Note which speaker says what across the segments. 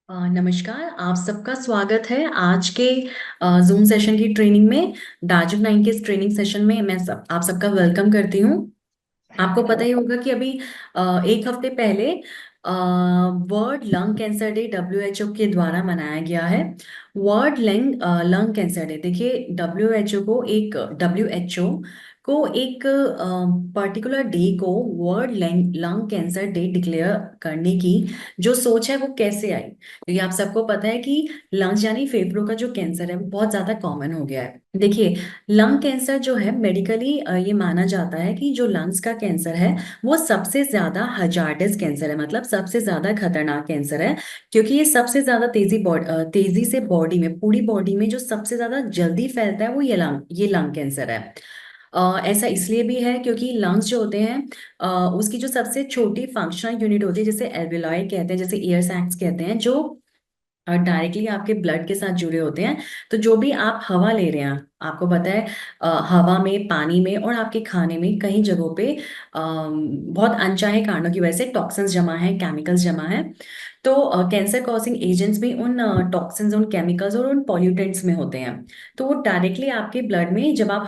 Speaker 1: नमस्कार। आप सबका स्वागत है आज के जूम सेशन की ट्रेनिंग में। डार्जिलिंग 9 के इस ट्रेनिंग सेशन में आप सबका वेलकम करती हूँ। आपको पता ही होगा कि अभी एक हफ्ते पहले world lung cancer day WHO के द्वारा मनाया गया है। World lung lung cancer day, देखिए डब्ल्यूएचओ को एक पर्टिकुलर डे को world lung lung cancer day declare करने की जो सोच है वो कैसे आई, क्योंकि आप सबको पता है कि लंग्स यानी फेफड़ों का जो कैंसर है वो बहुत ज्यादा कॉमन हो गया है। देखिए, लंग कैंसर जो है मेडिकली ये माना जाता है कि जो लंग्स का कैंसर है वो सबसे ज्यादा हजार्डस कैंसर है, मतलब सबसे ज्यादा खतरनाक कैंसर है। क्योंकि ये सबसे ज्यादा तेजी से बॉडी में, पूरी बॉडी में जो सबसे ज्यादा जल्दी फैलता है वो ये लंग कैंसर है। ऐसा इसलिए भी है क्योंकि लंग्स जो होते हैं उसकी जो सबसे छोटी फंक्शनल यूनिट होती है, जैसे एल्वियोलाई कहते हैं, जैसे एयर सैक्स कहते हैं, जो डायरेक्टली आपके ब्लड के साथ जुड़े होते हैं। तो जो भी आप हवा ले रहे हैं, आपको पता है हवा में, पानी में और आपके खाने में कई जगहों पे बहुत अनचाहे कारणों की वजह से टॉक्सिन्स जमा है, केमिकल्स जमा है। तो कैंसर कॉजिंग एजेंट्स भी उन टॉक्सिन्स, उन केमिकल्स और उन पॉल्यूटेंट्स में होते हैं। तो वो डायरेक्टली आपके ब्लड में जब आप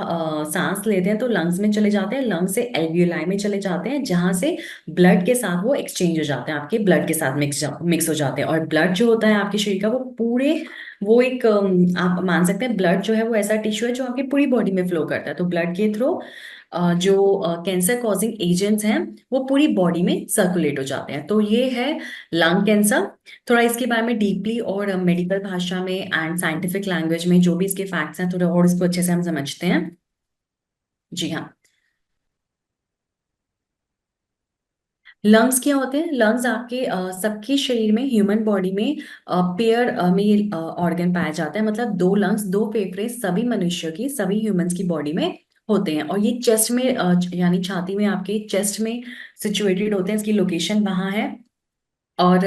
Speaker 1: सांस लेते हैं तो लंग्स में चले जाते हैं, लंग्स से एल्वियोलाई में चले जाते हैं, जहां से ब्लड के साथ वो एक्सचेंज हो जाते हैं, आपके ब्लड के साथ मिक्स हो जाते हैं। और ब्लड जो होता है आपके शरीर का, वो पूरे, वो एक आप मान सकते हैं ब्लड जो है वो ऐसा टिश्यू है जो आपकी पूरी बॉडी में फ्लो करता है। तो ब्लड के थ्रू जो कैंसर कॉजिंग एजेंट्स हैं वो पूरी बॉडी में सर्कुलेट हो जाते हैं। तो ये है लंग कैंसर। थोड़ा इसके बारे में डीपली और मेडिकल भाषा में एंड साइंटिफिक लैंग्वेज में जो भी इसके फैक्ट्स हैं, थोड़ा और इसको अच्छे से हम समझते हैं। जी हाँ। लंग्स क्या होते हैं? लंग्स आपके सबके शरीर में, ह्यूमन बॉडी में पेयर में ये ऑर्गन पाया जाता है। मतलब दो लंग्स, दो फेफड़े सभी मनुष्य की, सभी ह्यूमंस की बॉडी में होते हैं। और ये चेस्ट में यानी छाती में, आपके चेस्ट में सिचुएटेड होते हैं। इसकी लोकेशन वहाँ है। और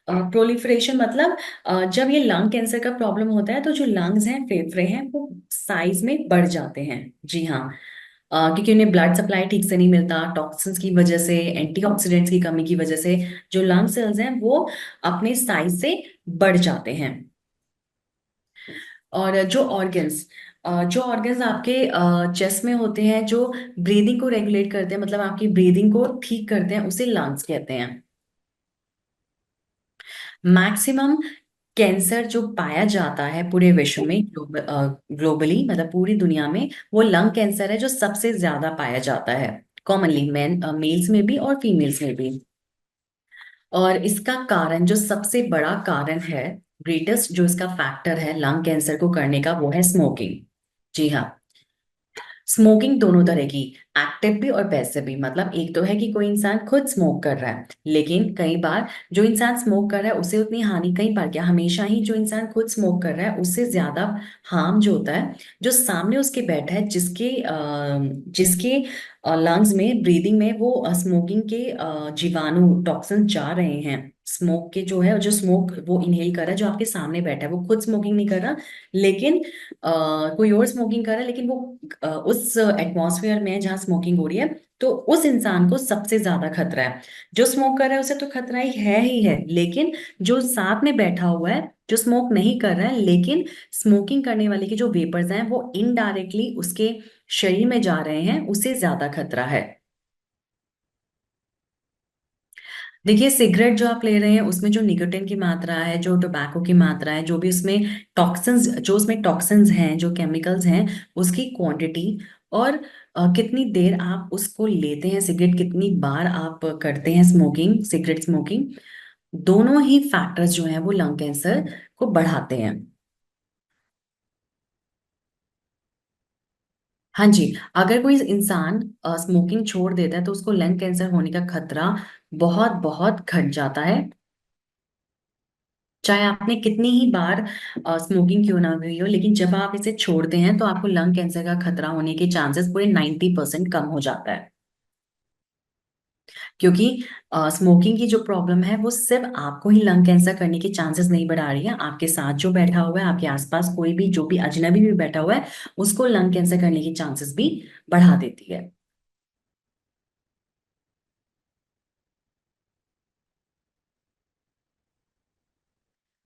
Speaker 1: प्रोलिफरेशन मतलब जब ये लंग कैंसर का प्रॉब्लम होता है तो जो लंग्स हैं, फेफड़े हैं, वो साइज में बढ़ जाते हैं। जी हाँ। क्योंकि उन्हें ब्लड सप्लाई ठीक से नहीं मिलता, टॉक्सिन्स की वजह से, एंटीऑक्सीडेंट्स की कमी की वजह से जो लंग सेल्स हैं वो अपने साइज से बढ़ जाते हैं। और जो ऑर्गन्स आपके चेस्ट में होते हैं, जो ब्रीदिंग को रेगुलेट करते हैं, मतलब आपकी ब्रीदिंग को ठीक करते हैं, उसे लंग्स कहते हैं। मैक्सिमम कैंसर जो पाया जाता है पूरे विश्व में, ग्लोबली, मतलब पूरी दुनिया में, वो लंग कैंसर है जो सबसे ज्यादा पाया जाता है, कॉमनली मेल्स में भी और फीमेल्स में भी। और इसका कारण, जो सबसे बड़ा कारण है, ग्रेटेस्ट जो इसका फैक्टर है लंग कैंसर को करने का, वो है स्मोकिंग। जी हाँ। स्मोकिंग दोनों तरह की, एक्टिव भी और पैसिव भी। मतलब एक तो है कि कोई इंसान खुद स्मोक कर रहा है, लेकिन कई बार जो इंसान स्मोक कर रहा है उसे उतनी हानि, कई बार क्या, हमेशा ही जो इंसान खुद स्मोक कर रहा है उससे ज्यादा हार्म जो होता है जो सामने उसके बैठा है, जिसके लंग्स में, ब्रीदिंग में वो स्मोकिंग के जीवाणु, टॉक्सिन जा रहे हैं। स्मोक के जो है, जो स्मोक वो इनहेल कर रहा है, जो आपके सामने बैठा है, वो खुद स्मोकिंग नहीं कर रहा, लेकिन कोई और स्मोकिंग कर रहा है, लेकिन वो उस एटमॉस्फेयर में जहाँ स्मोकिंग हो रही है। तो उस इंसान को सबसे ज्यादा खतरा है। जो स्मोक कर रहा है उसे तो खतरा ही है, लेकिन जो साथ में बैठा हुआ है, जो स्मोक नहीं कर रहा है लेकिन स्मोकिंग करने वाले के जो वेपर्स हैं वो इनडायरेक्टली उसके शरीर में जा रहे हैं, उसे ज्यादा खतरा है। देखिए, सिगरेट जो आप ले रहे हैं उसमें जो निकोटिन की मात्रा है, जो टोबैको की मात्रा है, जो भी उसमें टॉक्सिन्स हैं, जो केमिकल्स हैं, उसकी क्वांटिटी, और कितनी देर आप उसको लेते हैं, सिगरेट कितनी बार आप करते हैं स्मोकिंग, सिगरेट स्मोकिंग, दोनों ही फैक्टर्स जो हैं वो लंग कैंसर को बढ़ाते हैं। हाँ जी। अगर कोई इंसान स्मोकिंग छोड़ देता है तो उसको लंग कैंसर होने का खतरा बहुत बहुत घट जाता है। चाहे आपने कितनी ही बार स्मोकिंग क्यों ना हुई हो, लेकिन जब आप इसे छोड़ते हैं तो आपको लंग कैंसर का खतरा होने के चांसेस पूरे 90% कम हो जाता है। क्योंकि स्मोकिंग की जो प्रॉब्लम है वो सिर्फ आपको ही लंग कैंसर करने के चांसेस नहीं बढ़ा रही है, आपके साथ जो बैठा हुआ है, आपके आसपास कोई भी, जो भी अजनबी भी बैठा हुआ है, उसको लंग कैंसर करने के चांसेस भी बढ़ा देती है।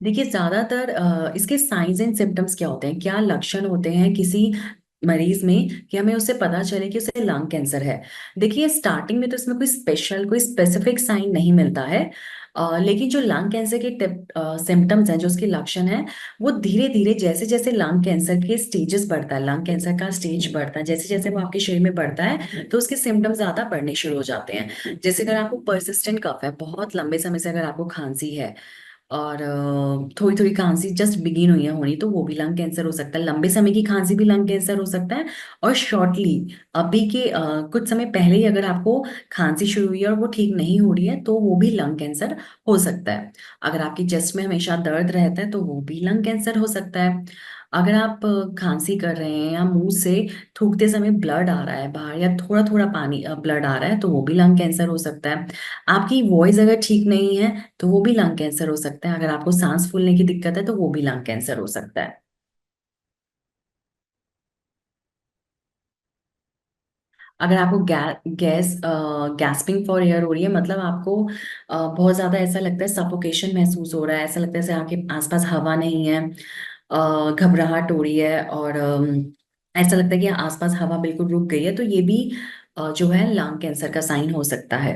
Speaker 1: देखिए ज्यादातर इसके साइंस एंड सिम्टम्स क्या होते हैं, क्या लक्षण होते हैं किसी मरीज में कि हमें उससे पता चले कि उसे लंग कैंसर है। देखिए स्टार्टिंग में तो इसमें कोई स्पेशल कोई स्पेसिफिक साइन नहीं मिलता है। लेकिन जो लंग कैंसर के सिम्टम्स हैं, जो उसके लक्षण हैं, वो धीरे धीरे जैसे जैसे लंग कैंसर के स्टेजेस बढ़ता है, लंग कैंसर का स्टेज बढ़ता है, जैसे जैसे वो आपके शरीर में बढ़ता है तो उसके सिम्टम्स ज्यादा बढ़ने शुरू हो जाते हैं। जैसे अगर आपको परसिस्टेंट कफ है, बहुत लंबे समय से अगर आपको खांसी है, और थोड़ी थोड़ी खांसी जस्ट बिगिन हुई है होनी, तो वो भी लंग कैंसर हो सकता है। लंबे समय की खांसी भी लंग कैंसर हो सकता है। और शॉर्टली अभी के कुछ समय पहले ही अगर आपको खांसी शुरू हुई है और वो ठीक नहीं हो रही है, तो वो भी लंग कैंसर हो सकता है। अगर आपकी चेस्ट में हमेशा दर्द रहता है तो वो भी लंग कैंसर हो सकता है। अगर आप खांसी कर रहे हैं या मुंह से थूकते समय ब्लड आ रहा है बाहर, या थोड़ा थोड़ा पानी ब्लड आ रहा है, तो वो भी लंग कैंसर हो सकता है। आपकी वॉइस अगर ठीक नहीं है तो वो भी लंग कैंसर हो सकता है। अगर आपको सांस फूलने की दिक्कत है तो वो भी लंग कैंसर हो सकता है। अगर आपको गैस्पिंग फॉर एयर हो रही है, मतलब आपको बहुत ज्यादा ऐसा लगता है, सफोकेशन महसूस हो रहा है, ऐसा लगता है जैसे आपके आसपास हवा नहीं है, घबराहट हो रही है, और ऐसा लगता है कि आसपास हवा बिल्कुल रुक गई है, तो ये भी जो है लंग कैंसर का साइन हो सकता है।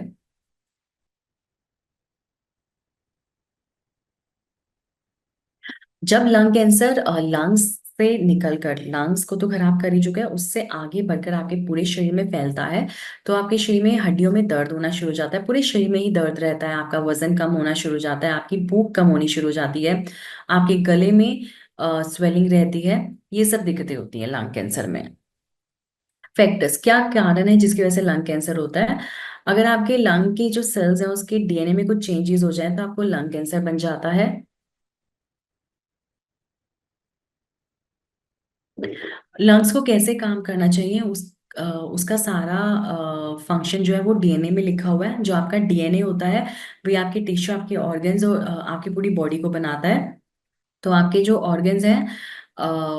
Speaker 1: जब लंग कैंसर लंग्स से निकलकर लंग्स को तो खराब कर ही चुका है, उससे आगे बढ़कर आपके पूरे शरीर में फैलता है, तो आपके शरीर में हड्डियों में दर्द होना शुरू हो जाता है, पूरे शरीर में ही दर्द रहता है, आपका वजन कम होना शुरू हो जाता है, आपकी भूख कम होनी शुरू हो जाती है, आपके गले में स्वेलिंग रहती है। ये सब दिक्कतें होती हैं लंग कैंसर में। फैक्टर्स, क्या कारण है जिसकी वजह से लंग कैंसर होता है? अगर आपके लंग की जो सेल्स हैं उसके डीएनए में कुछ चेंजेस हो जाए तो आपको लंग कैंसर बन जाता है। लंग्स को कैसे काम करना चाहिए, उसका सारा फंक्शन जो है वो डीएनए में लिखा हुआ है। जो आपका डीएनए होता है वो आपके टिश्यू, आपके ऑर्गन्स और आपकी पूरी बॉडी को बनाता है। तो आपके जो ऑर्गन्स हैं,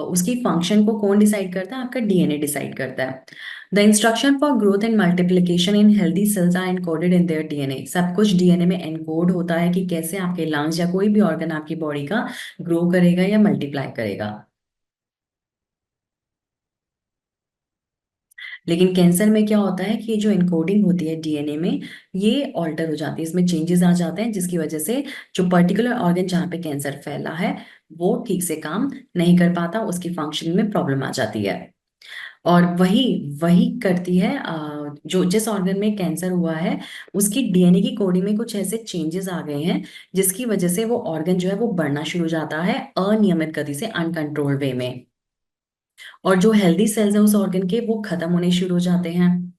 Speaker 1: उसकी फंक्शन को कौन डिसाइड करता है? आपका डीएनए डिसाइड करता है। The instruction for growth and multiplication in healthy cells are encoded in their DNA. सब कुछ डीएनए में एनकोड होता है कि कैसे आपके लंग्स या कोई भी ऑर्गन आपकी बॉडी का ग्रो करेगा या मल्टीप्लाई करेगा। लेकिन कैंसर में क्या होता है कि ये जो इनकोडिंग होती है डीएनए में, ये ऑल्टर हो जाती है, इसमें चेंजेस आ जाते हैं, जिसकी वजह से जो पर्टिकुलर ऑर्गन जहाँ पे कैंसर फैला है वो ठीक से काम नहीं कर पाता, उसकी फंक्शनिंग में प्रॉब्लम आ जाती है। और वही वही करती है जो जिस ऑर्गन में कैंसर हुआ है उसकी डीएनए की कोडिंग में कुछ ऐसे चेंजेस आ गए हैं, जिसकी वजह से वो ऑर्गन जो है वो बढ़ना शुरू हो जाता है अनियमित गति से, अनकंट्रोल्ड वे में। और जो हेल्दी सेल्स हैं उस ऑर्गन के, वो खत्म होने शुरू हो जाते हैं।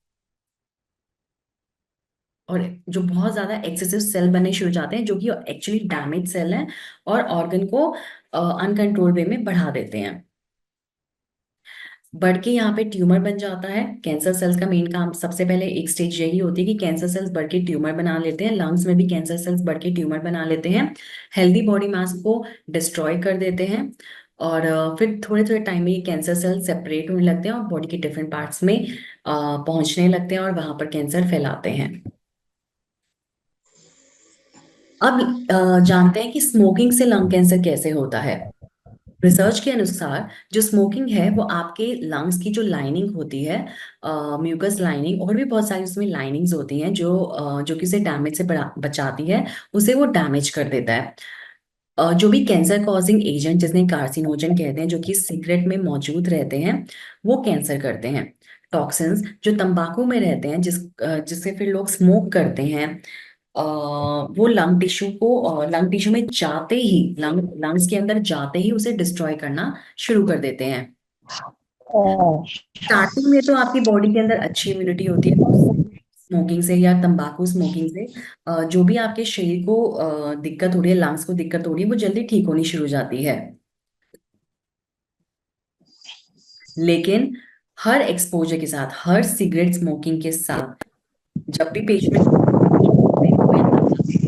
Speaker 1: और जो बहुत ज्यादा एक्सेसिव सेल बनने शुरू हो जाते हैं, जो कि एक्चुअली डैमेज सेल हैं, और ऑर्गन को अनकंट्रोल वे में बढ़ा देते हैं। बढ़ के यहाँ पे ट्यूमर बन जाता है। कैंसर सेल्स का मेन काम सबसे पहले एक स्टेज यही होती है कि कैंसर सेल्स बढ़ के ट्यूमर बना लेते हैं, लंग्स में भी कैंसर सेल्स बढ़ के ट्यूमर बना लेते हैं, हेल्दी बॉडी मास को डिस्ट्रॉय कर देते हैं। और फिर थोड़े थोड़े टाइम में ये कैंसर सेल सेपरेट होने लगते हैं और बॉडी के डिफरेंट पार्ट्स में पहुंचने लगते हैं और वहां पर कैंसर फैलाते हैं। अब जानते हैं कि स्मोकिंग से लंग कैंसर कैसे होता है। रिसर्च के अनुसार जो स्मोकिंग है वो आपके लंग्स की जो लाइनिंग होती है, म्यूकस लाइनिंग, और भी बहुत सारी उसमें लाइनिंग्स होती हैं जो जो कि उसे डैमेज से बचाती है, उसे वो डैमेज कर देता है। जो भी कैंसर कॉजिंग एजेंट, जिसने कार्सिनोजन कहते हैं, जो कि सिगरेट में मौजूद रहते हैं, वो कैंसर करते हैं। टॉक्सिन्स जो तंबाकू में रहते हैं, जिससे फिर लोग स्मोक करते हैं, वो लंग टिश्यू में जाते ही, लंग्स के अंदर जाते ही उसे डिस्ट्रॉय करना शुरू कर देते हैं। स्टार्टिंग में तो आपकी बॉडी के अंदर अच्छी इम्यूनिटी होती है, तो स्मोकिंग से या तंबाकू स्मोकिंग से जो भी आपके शरीर को दिक्कत हो रही है, लंग्स को दिक्कत हो रही है, वो जल्दी ठीक होनी शुरू हो जाती है। लेकिन हर एक्सपोजर के साथ, हर सिगरेट स्मोकिंग के साथ, जब भी पेशेंट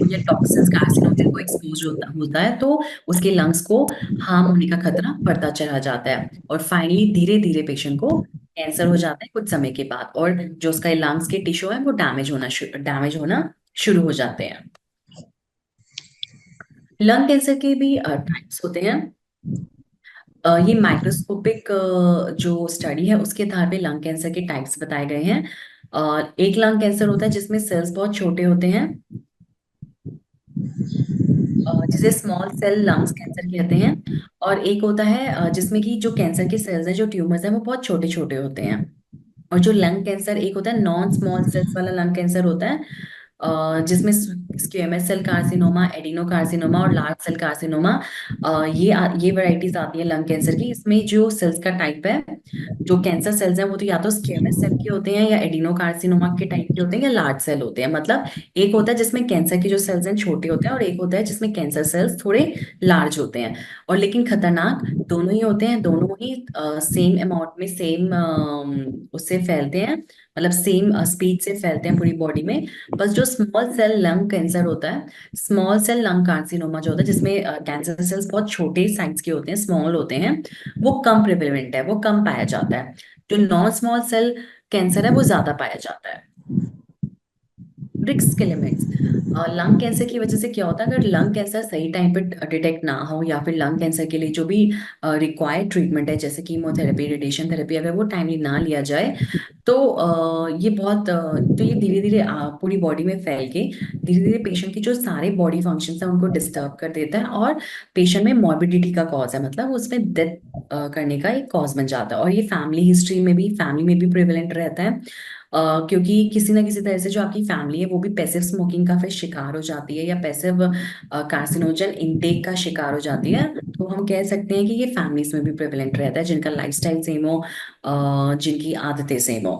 Speaker 1: या टॉक्सिन्स कार्सिनोजन को एक्सपोज होता है, तो उसके लंग्स को हार्म होने का खतरा बढ़ता चला जाता है, और फाइनली धीरे धीरे पेशेंट को कैंसर हो जाता है कुछ समय के बाद, और जो उसका लंग्स के टिश्यू है वो डैमेज होना शुरू हो जाते हैं। लंग कैंसर के भी टाइप्स होते हैं। ये माइक्रोस्कोपिक जो स्टडी है उसके आधार पे लंग कैंसर के टाइप्स बताए गए हैं। एक लंग कैंसर होता है जिसमें सेल्स बहुत छोटे होते हैं, जिसे स्मॉल सेल लंग्स कैंसर कहते हैं। और एक होता है जिसमें कि जो कैंसर के सेल्स हैं, जो ट्यूमर्स हैं, वो बहुत छोटे छोटे होते हैं। और जो लंग कैंसर एक होता है नॉन स्मॉल सेल्स वाला लंग कैंसर होता है, जिसमें squamous cell carcinoma, adenocarcinoma और लार्ज सेल कार्सिनोमा, ये वैरायटीज आती है लंग कैंसर की। इसमें जो सेल्स का टाइप है, जो कैंसर सेल्स हैं, वो तो या तो स्क्वेमस सेल के होते हैं, या एडिनो कार्सिनोमा के टाइप के होते हैं, या लार्ज सेल होते हैं। मतलब एक होता है जिसमें कैंसर के जो सेल्स हैं छोटे होते हैं, और एक होता है जिसमें कैंसर सेल्स थोड़े लार्ज होते हैं। और लेकिन खतरनाक दोनों ही होते हैं, दोनों ही सेम अमाउंट में, सेम उससे फैलते हैं, मतलब सेम स्पीड से फैलते हैं पूरी बॉडी में। बस जो स्मॉल सेल लंग कैंसर होता है, स्मॉल सेल लंग कार्सिनोमा जो होता है, जिसमें कैंसर सेल्स बहुत छोटे साइज के होते हैं, स्मॉल होते हैं, वो कम प्रिवेलेंट है, वो कम पाया जाता है। जो नॉन स्मॉल सेल कैंसर है वो ज्यादा पाया जाता है। रिस्क एलिमेंट्स, लंग कैंसर की वजह से क्या होता है, अगर लंग कैंसर सही टाइम पे डिटेक्ट ना हो, या फिर लंग कैंसर के लिए जो भी रिक्वायर्ड ट्रीटमेंट है, जैसे कीमोथेरेपी, रेडिएशन थेरेपी, अगर वो टाइमली ना लिया जाए, तो ये धीरे धीरे पूरी बॉडी में फैल के धीरे धीरे पेशेंट की जो सारे बॉडी फंक्शंस हैं उनको डिस्टर्ब कर देता है, और पेशेंट में मॉर्बिडिटी का कॉज है, मतलब उसमें डेथ करने का एक कॉज बन जाता है। और ये फैमिली में भी प्रेवलेंट रहता है। क्योंकि किसी ना किसी तरह से जो आपकी फैमिली है वो भी पैसिव स्मोकिंग का फिर शिकार हो जाती है, या पैसिव कार्सिनोजन इनटेक का शिकार हो जाती है। तो हम कह सकते हैं कि ये फैमिलीज में भी प्रेवलेंट रहता है, जिनका लाइफस्टाइल सेम हो, जिनकी आदतें सेम हो।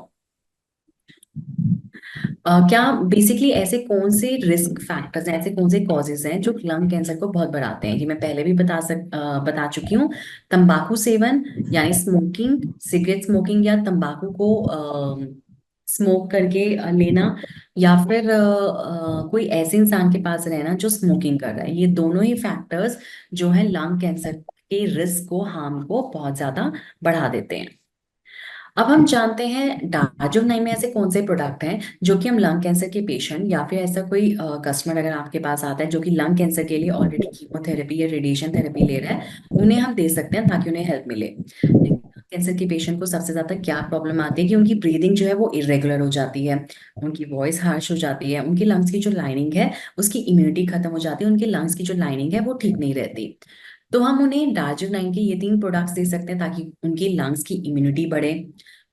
Speaker 1: क्या बेसिकली ऐसे कौन से रिस्क फैक्टर्स हैं, ऐसे कौन से कॉजेज हैं जो लंग कैंसर को बहुत बढ़ाते हैं? ये मैं पहले भी बता चुकी हूँ। तंबाकू सेवन, यानी स्मोकिंग, सिगरेट स्मोकिंग, या तंबाकू को स्मोक करके लेना, या फिर कोई ऐसे इंसान के पास रहना जो स्मोकिंग कर रहा है। ये दोनों ही फैक्टर्स जो है लंग कैंसर के रिस्क को, हार्म को बहुत ज्यादा बढ़ा देते हैं। अब हम जानते हैं डार्जोनाई में ऐसे कौन से प्रोडक्ट हैं जो कि हम लंग कैंसर के पेशेंट, या फिर ऐसा कोई कस्टमर अगर आपके पास आता है जो कि लंग कैंसर के लिए ऑलरेडी कीमोथेरेपी या रेडिएशन थेरेपी ले रहा है, उन्हें हम दे सकते हैं ताकि उन्हें हेल्प मिले। कैंसर के पेशेंट को सबसे ज्यादा क्या प्रॉब्लम आती है कि उनकी ब्रीदिंग जो है वो इरेगुलर हो जाती है, उनकी वॉइस हार्श हो जाती है, उनकी लंग्स की जो लाइनिंग है उसकी इम्यूनिटी खत्म हो जाती है, उनकी लंग्स की जो लाइनिंग है वो ठीक नहीं रहती। तो हम उन्हें डार्जिलिंग के ये तीन प्रोडक्ट्स दे सकते हैं ताकि उनकी लंग्स की इम्यूनिटी बढ़े,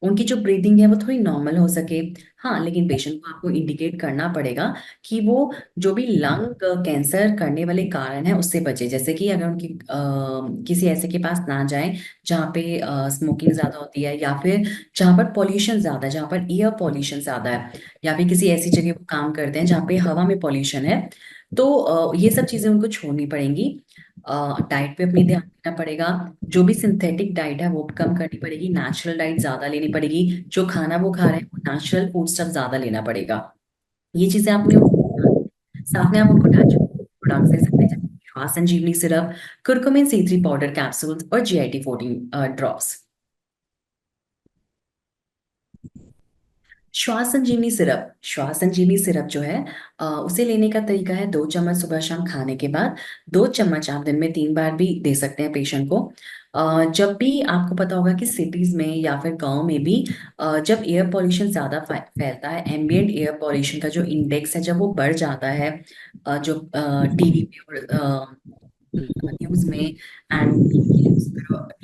Speaker 1: उनकी जो ब्रीदिंग है वो थोड़ी नॉर्मल हो सके। हाँ, लेकिन पेशेंट को आपको इंडिकेट करना पड़ेगा कि वो जो भी लंग कैंसर करने वाले कारण है उससे बचे। जैसे कि अगर उनकी किसी ऐसे के पास ना जाए जहाँ पे स्मोकिंग ज्यादा होती है, या फिर जहाँ पर पॉल्यूशन ज्यादा है, जहाँ पर एयर पॉल्यूशन ज्यादा है, या फिर किसी ऐसी जगह वो काम करते हैं जहाँ पे हवा में पॉल्यूशन है, तो ये सब चीजें उनको छोड़नी पड़ेंगी। डाइट पे अपनी ध्यान देना पड़ेगा। जो भी सिंथेटिक डाइट है वो कम करनी पड़ेगी, नेचुरल डाइट ज्यादा लेनी पड़ेगी। जो खाना वो खा रहे हैं वो नेचुरल फूड स्टफ ज्यादा लेना पड़ेगा। ये चीजें आपने साथ में आप उनको नेचुरल प्रोडक्ट्स दे सकते हैं, जैसे Shwas Sanjeevani syrup, curcumin C3 powder capsules और GIT 14 drops. Shwas Sanjeevani syrup जो है, उसे लेने का तरीका है 2 चम्मच सुबह शाम खाने के बाद। 2 चम्मच आप दिन में 3 बार भी दे सकते हैं पेशेंट को। जब भी आपको पता होगा कि सिटीज में या फिर गांव में भी जब एयर पॉल्यूशन ज्यादा फैलता है, एम्बियंट एयर पॉल्यूशन का जो इंडेक्स है जब वो बढ़ जाता है, जो टीवी पे और न्यूज में एंड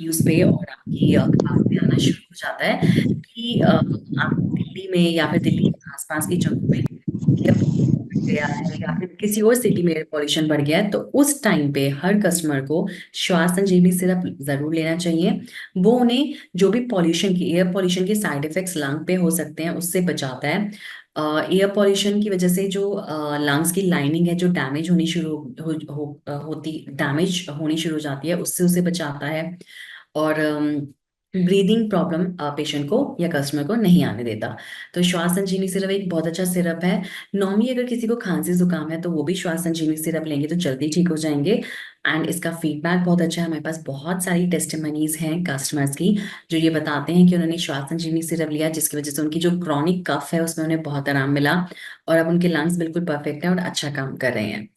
Speaker 1: न्यूज पे और आपकी अखबार में आना शुरू हो जाता है कि आप दिल्ली में या फिर दिल्ली के आसपास की जगहों पे एयर बढ़ गया है, या फिर किसी और सिटी में एयर पॉल्यूशन बढ़ गया है, तो उस टाइम पे हर कस्टमर को श्वास संजीवनी सिरप जरूर लेना चाहिए। वो उन्हें जो भी एयर पॉल्यूशन के साइड इफेक्ट्स लंग पे हो सकते हैं उससे बचाता है। एयर पॉल्यूशन की वजह से जो लंग्स की लाइनिंग है जो डैमेज होनी शुरू हो, हो, होती डैमेज होनी शुरू हो जाती है, उससे उसे बचाता है। और ब्रीदिंग प्रॉब्लम पेशेंट को या कस्टमर को नहीं आने देता। तो श्वास संजीवनी सिरप एक बहुत अच्छा सिरप है। नॉर्मली अगर किसी को खांसी जुकाम है तो वो भी श्वास संजीवनी सिरप लेंगे तो जल्दी ठीक हो जाएंगे। एंड इसका फीडबैक बहुत अच्छा है, हमारे पास बहुत सारी टेस्टिमनीज हैं कस्टमर्स की जो ये बताते हैं कि उन्होंने श्वास संजीवनी सिरप लिया जिसकी वजह से उनकी जो क्रॉनिक कफ है उसमें उन्हें बहुत आराम मिला, और अब उनके लंग्स बिल्कुल परफेक्ट है और अच्छा काम कर रहे हैं।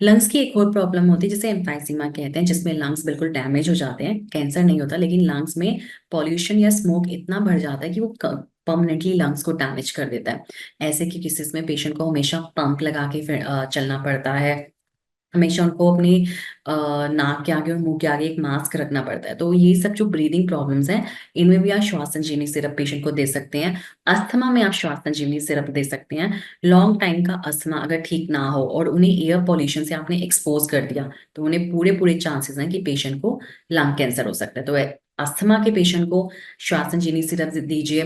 Speaker 1: लंग्स की एक और प्रॉब्लम होती है जिसे एम्फाइसीमा कहते हैं, जिसमें लंग्स बिल्कुल डैमेज हो जाते हैं। कैंसर नहीं होता, लेकिन लंग्स में पॉल्यूशन या स्मोक इतना बढ़ जाता है कि वो परमानेंटली लंग्स को डैमेज कर देता है। ऐसे की केसेस में पेशेंट को हमेशा पंप लगा के फिर चलना पड़ता है। हमेशा उनको अपनी नाक के आगे और मुंह के आगे एक मास्क रखना पड़ता है। तो ये सब जो ब्रीदिंग प्रॉब्लम्स हैं, इनमें भी आप श्वास संजीवनी सिरप पेशेंट को दे सकते हैं। अस्थमा में आप श्वास संजीवनी सिरप दे सकते हैं। लॉन्ग टाइम का अस्थमा अगर ठीक ना हो और उन्हें एयर पॉल्यूशन से आपने एक्सपोज कर दिया, तो उन्हें पूरे पूरे चांसेस हैं कि पेशेंट को लंग कैंसर हो सकता है। तो अस्थमा के पेशेंट को श्वास संजीवनी सिरप दीजिए।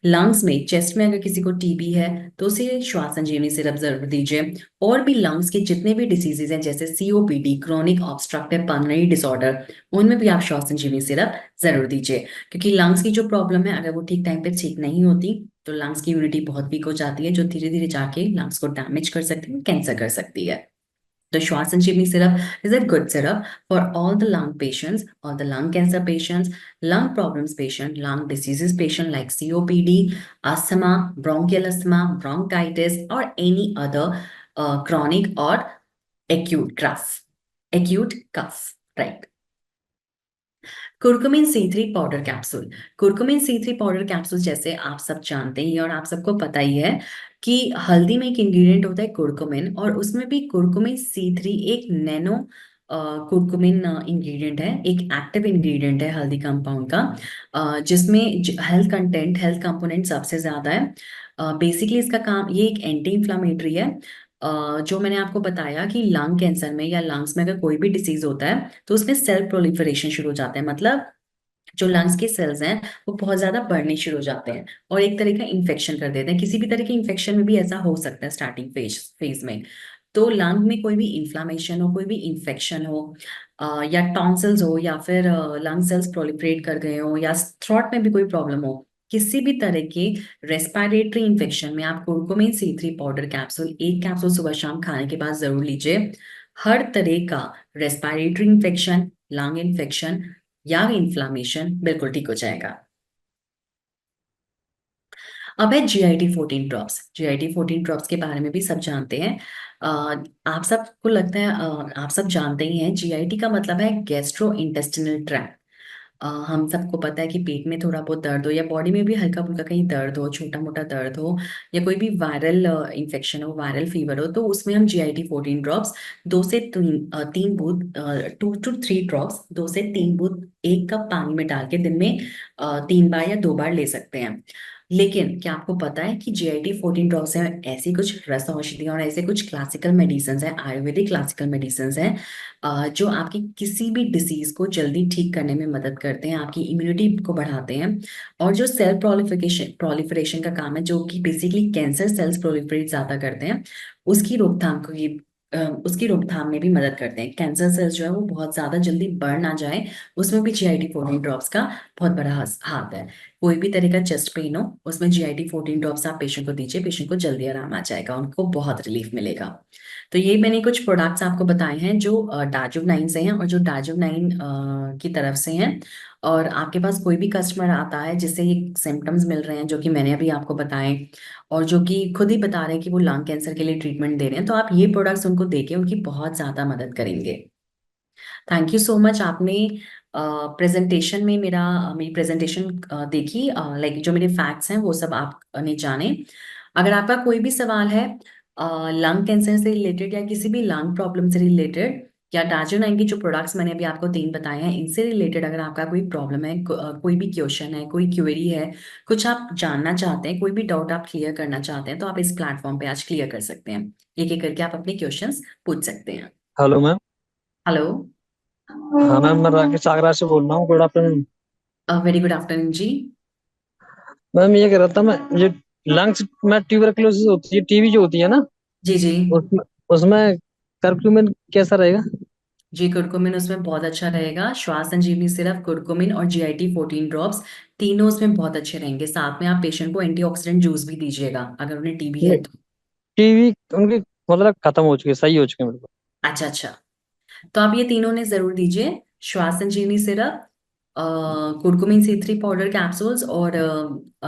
Speaker 1: लंग्स में, चेस्ट में अगर किसी को टीबी है तो उसे श्वास संजीवनी सिरप जरूर दीजिए। और भी लंग्स के जितने भी डिसीजेज हैं, जैसे COPD, chronic obstructive pulmonary disorder, उनमें भी आप श्वास संजीवनी सिरप जरूर दीजिए। क्योंकि लंग्स की जो प्रॉब्लम है, अगर वो ठीक टाइम पे ठीक नहीं होती तो लंग्स की इम्यूनिटी बहुत वीक हो जाती है, जो धीरे धीरे जाके लंग्स को डैमेज कर सकती है, कैंसर कर सकती है। The Schwarz and Chimney syrup is a good syrup for all the lung patients, all the lung cancer patients, lung problems patient, lung diseases patient like COPD, asthma, bronchial asthma, bronchitis, or any other chronic or acute cough. Acute cough, right? Curcumin C3 powder capsule. Curcumin C3 powder capsule, जैसे आप सब जानते ही हैं और आप सबको पता ही है कि हल्दी में एक इंग्रेडिएंट होता है कुरकुमिन, और उसमें भी कुरकुमिन C3 एक नैनो कुरकुमिन इंग्रेडिएंट है, एक एक्टिव इंग्रेडिएंट है हल्दी कंपाउंड का, जिसमें हेल्थ कंटेंट, हेल्थ कंपोनेंट सबसे ज्यादा है। बेसिकली इसका काम, ये एक एंटी इंफ्लामेटरी है। जो मैंने आपको बताया कि लंग कैंसर में या लंग्स में अगर कोई भी डिसीज होता है तो उसमें सेल प्रोलिफरेशन शुरू हो जाता है। मतलब जो लंग्स के सेल्स हैं वो बहुत ज्यादा बढ़ने शुरू हो जाते हैं और एक तरह का इन्फेक्शन कर देते हैं। किसी भी तरह के इन्फेक्शन में भी ऐसा हो सकता है स्टार्टिंग फेज में। तो लंग में कोई भी इन्फ्लामेशन हो, कोई भी इन्फेक्शन हो, या टॉन्सिल्स हो, या फिर लंग सेल्स प्रोलिफरेट कर गए हो, या थ्रोट में भी कोई प्रॉब्लम हो, किसी भी तरह के रेस्पिरेटरी इन्फेक्शन में आप कुरकुमिन C3 पाउडर कैप्सूल, एक कैप्सूल सुबह शाम खाने के बाद जरूर लीजिए। हर तरह का रेस्पिरेटरी इन्फेक्शन, लंग इन्फेक्शन या इन्फ्लामेशन बिल्कुल ठीक हो जाएगा। अब है GIT14 ड्रॉप्स। GIT14 ड्रॉप्स के बारे में भी सब जानते हैं। अ, आप सबको लगता है, आप सब जानते ही हैं, GIT का मतलब है गैस्ट्रो इंटेस्टिनल ट्रैक्ट। हम सबको पता है कि पेट में थोड़ा बहुत दर्द हो या बॉडी में भी हल्का फुल्का कहीं दर्द हो, छोटा मोटा दर्द हो, या कोई भी वायरल इन्फेक्शन हो, वायरल फीवर हो, तो उसमें हम GIT14 ड्रॉप्स 2 से 3 बूंद, 2 to 3 ड्रॉप्स, 2 से 3 बूंद एक कप पानी में डाल के दिन में 3 बार या 2 बार ले सकते हैं। लेकिन क्या आपको पता है कि GIT14 ड्रॉप्स हैं ऐसी कुछ रस औषधियाँ और ऐसे कुछ क्लासिकल मेडिसिन हैं, आयुर्वेदिक क्लासिकल मेडिसिन हैं, जो आपकी किसी भी डिसीज को जल्दी ठीक करने में मदद करते हैं, आपकी इम्यूनिटी को बढ़ाते हैं, और जो सेल प्रोलिफरेशन का काम है, जो कि बेसिकली कैंसर सेल्स प्रोलिफरेट ज्यादा करते हैं, उसकी रोकथाम को ये उसकी रोकथाम में भी मदद करते हैं। कैंसर सेल्स जो है वो बहुत ज्यादा जल्दी बढ़ ना जाए, उसमें भी GIT14 ड्रॉप्स का बहुत बड़ा हाथ है। कोई भी तरह का चेस्ट पेन हो, उसमें GIT14 ड्रॉप्स आप पेशेंट को दीजिए, पेशेंट को जल्दी आराम आ जाएगा, उनको बहुत रिलीफ मिलेगा। तो ये मैंने कुछ प्रोडक्ट्स आपको बताए हैं जो डार्जिलिंग नाइन से हैं और जो डार्जिलिंग नाइन की तरफ से हैं। और आपके पास कोई भी कस्टमर आता है जिससे ये सिम्टम्स मिल रहे हैं जो कि मैंने अभी आपको बताए, और जो कि खुद ही बता रहे हैं कि वो लंग कैंसर के लिए ट्रीटमेंट दे रहे हैं, तो आप ये प्रोडक्ट्स उनको देके उनकी बहुत ज्यादा मदद करेंगे। Thank you so much. आपने प्रेजेंटेशन में मेरी प्रेजेंटेशन देखी, लाइक जो मेरे फैक्ट्स हैं वो सब आपने जाने। अगर आपका कोई भी सवाल है लंग कैंसर से रिलेटेड या किसी भी लंग प्रॉब्लम से रिलेटेड, या डार्जिलिंग की जो प्रोडक्ट्स मैंने अभी आपको 3 बताए हैं इनसे रिलेटेड, अगर आपका कोई प्रॉब्लम है, कोई भी क्वेश्चन है, कोई क्वेरी है, कुछ आप जानना चाहते हैं, कोई भी डाउट आप क्लियर करना चाहते हैं, तो आप इस प्लेटफॉर्म पे आज क्लियर कर सकते हैं। एक एक करके आप अपने क्वेश्चंस पूछ सकते हैं।
Speaker 2: Hello ma'am.
Speaker 1: हेलो।
Speaker 2: हाँ मैम, मैं राकेश आगरा से बोल रहा हूँ। Good afternoon.
Speaker 1: Very good afternoon ji.
Speaker 2: Ma'am ये कह रहा था मैं, ये लंग्स में ट्यूबरकुलोसिस होती है, टीबी जो होती है ना,
Speaker 1: जी जी।
Speaker 2: उसमें उसमें करक्यूमिन कैसा रहेगा?
Speaker 1: जी, कुरकुमिन उसमें बहुत अच्छा रहेगा। श्वास संजीवनी सिर्फ कुरकुमिन और GIT14 ड्रॉप्स, तीनों उसमें बहुत अच्छे रहेंगे। साथ में आप पेशेंट को एंटीऑक्सीडेंट जूस भी दीजिएगा अगर उन्हें टीबी है तो।
Speaker 2: टीबी उनकी मतलब खत्म हो चुकी है, सही हो चुकी है बिल्कुल।
Speaker 1: अच्छा अच्छा। तो आप ये तीनों ने जरूर दीजिए, Shwas Sanjeevani syrup, curcumin C3 powder capsules, और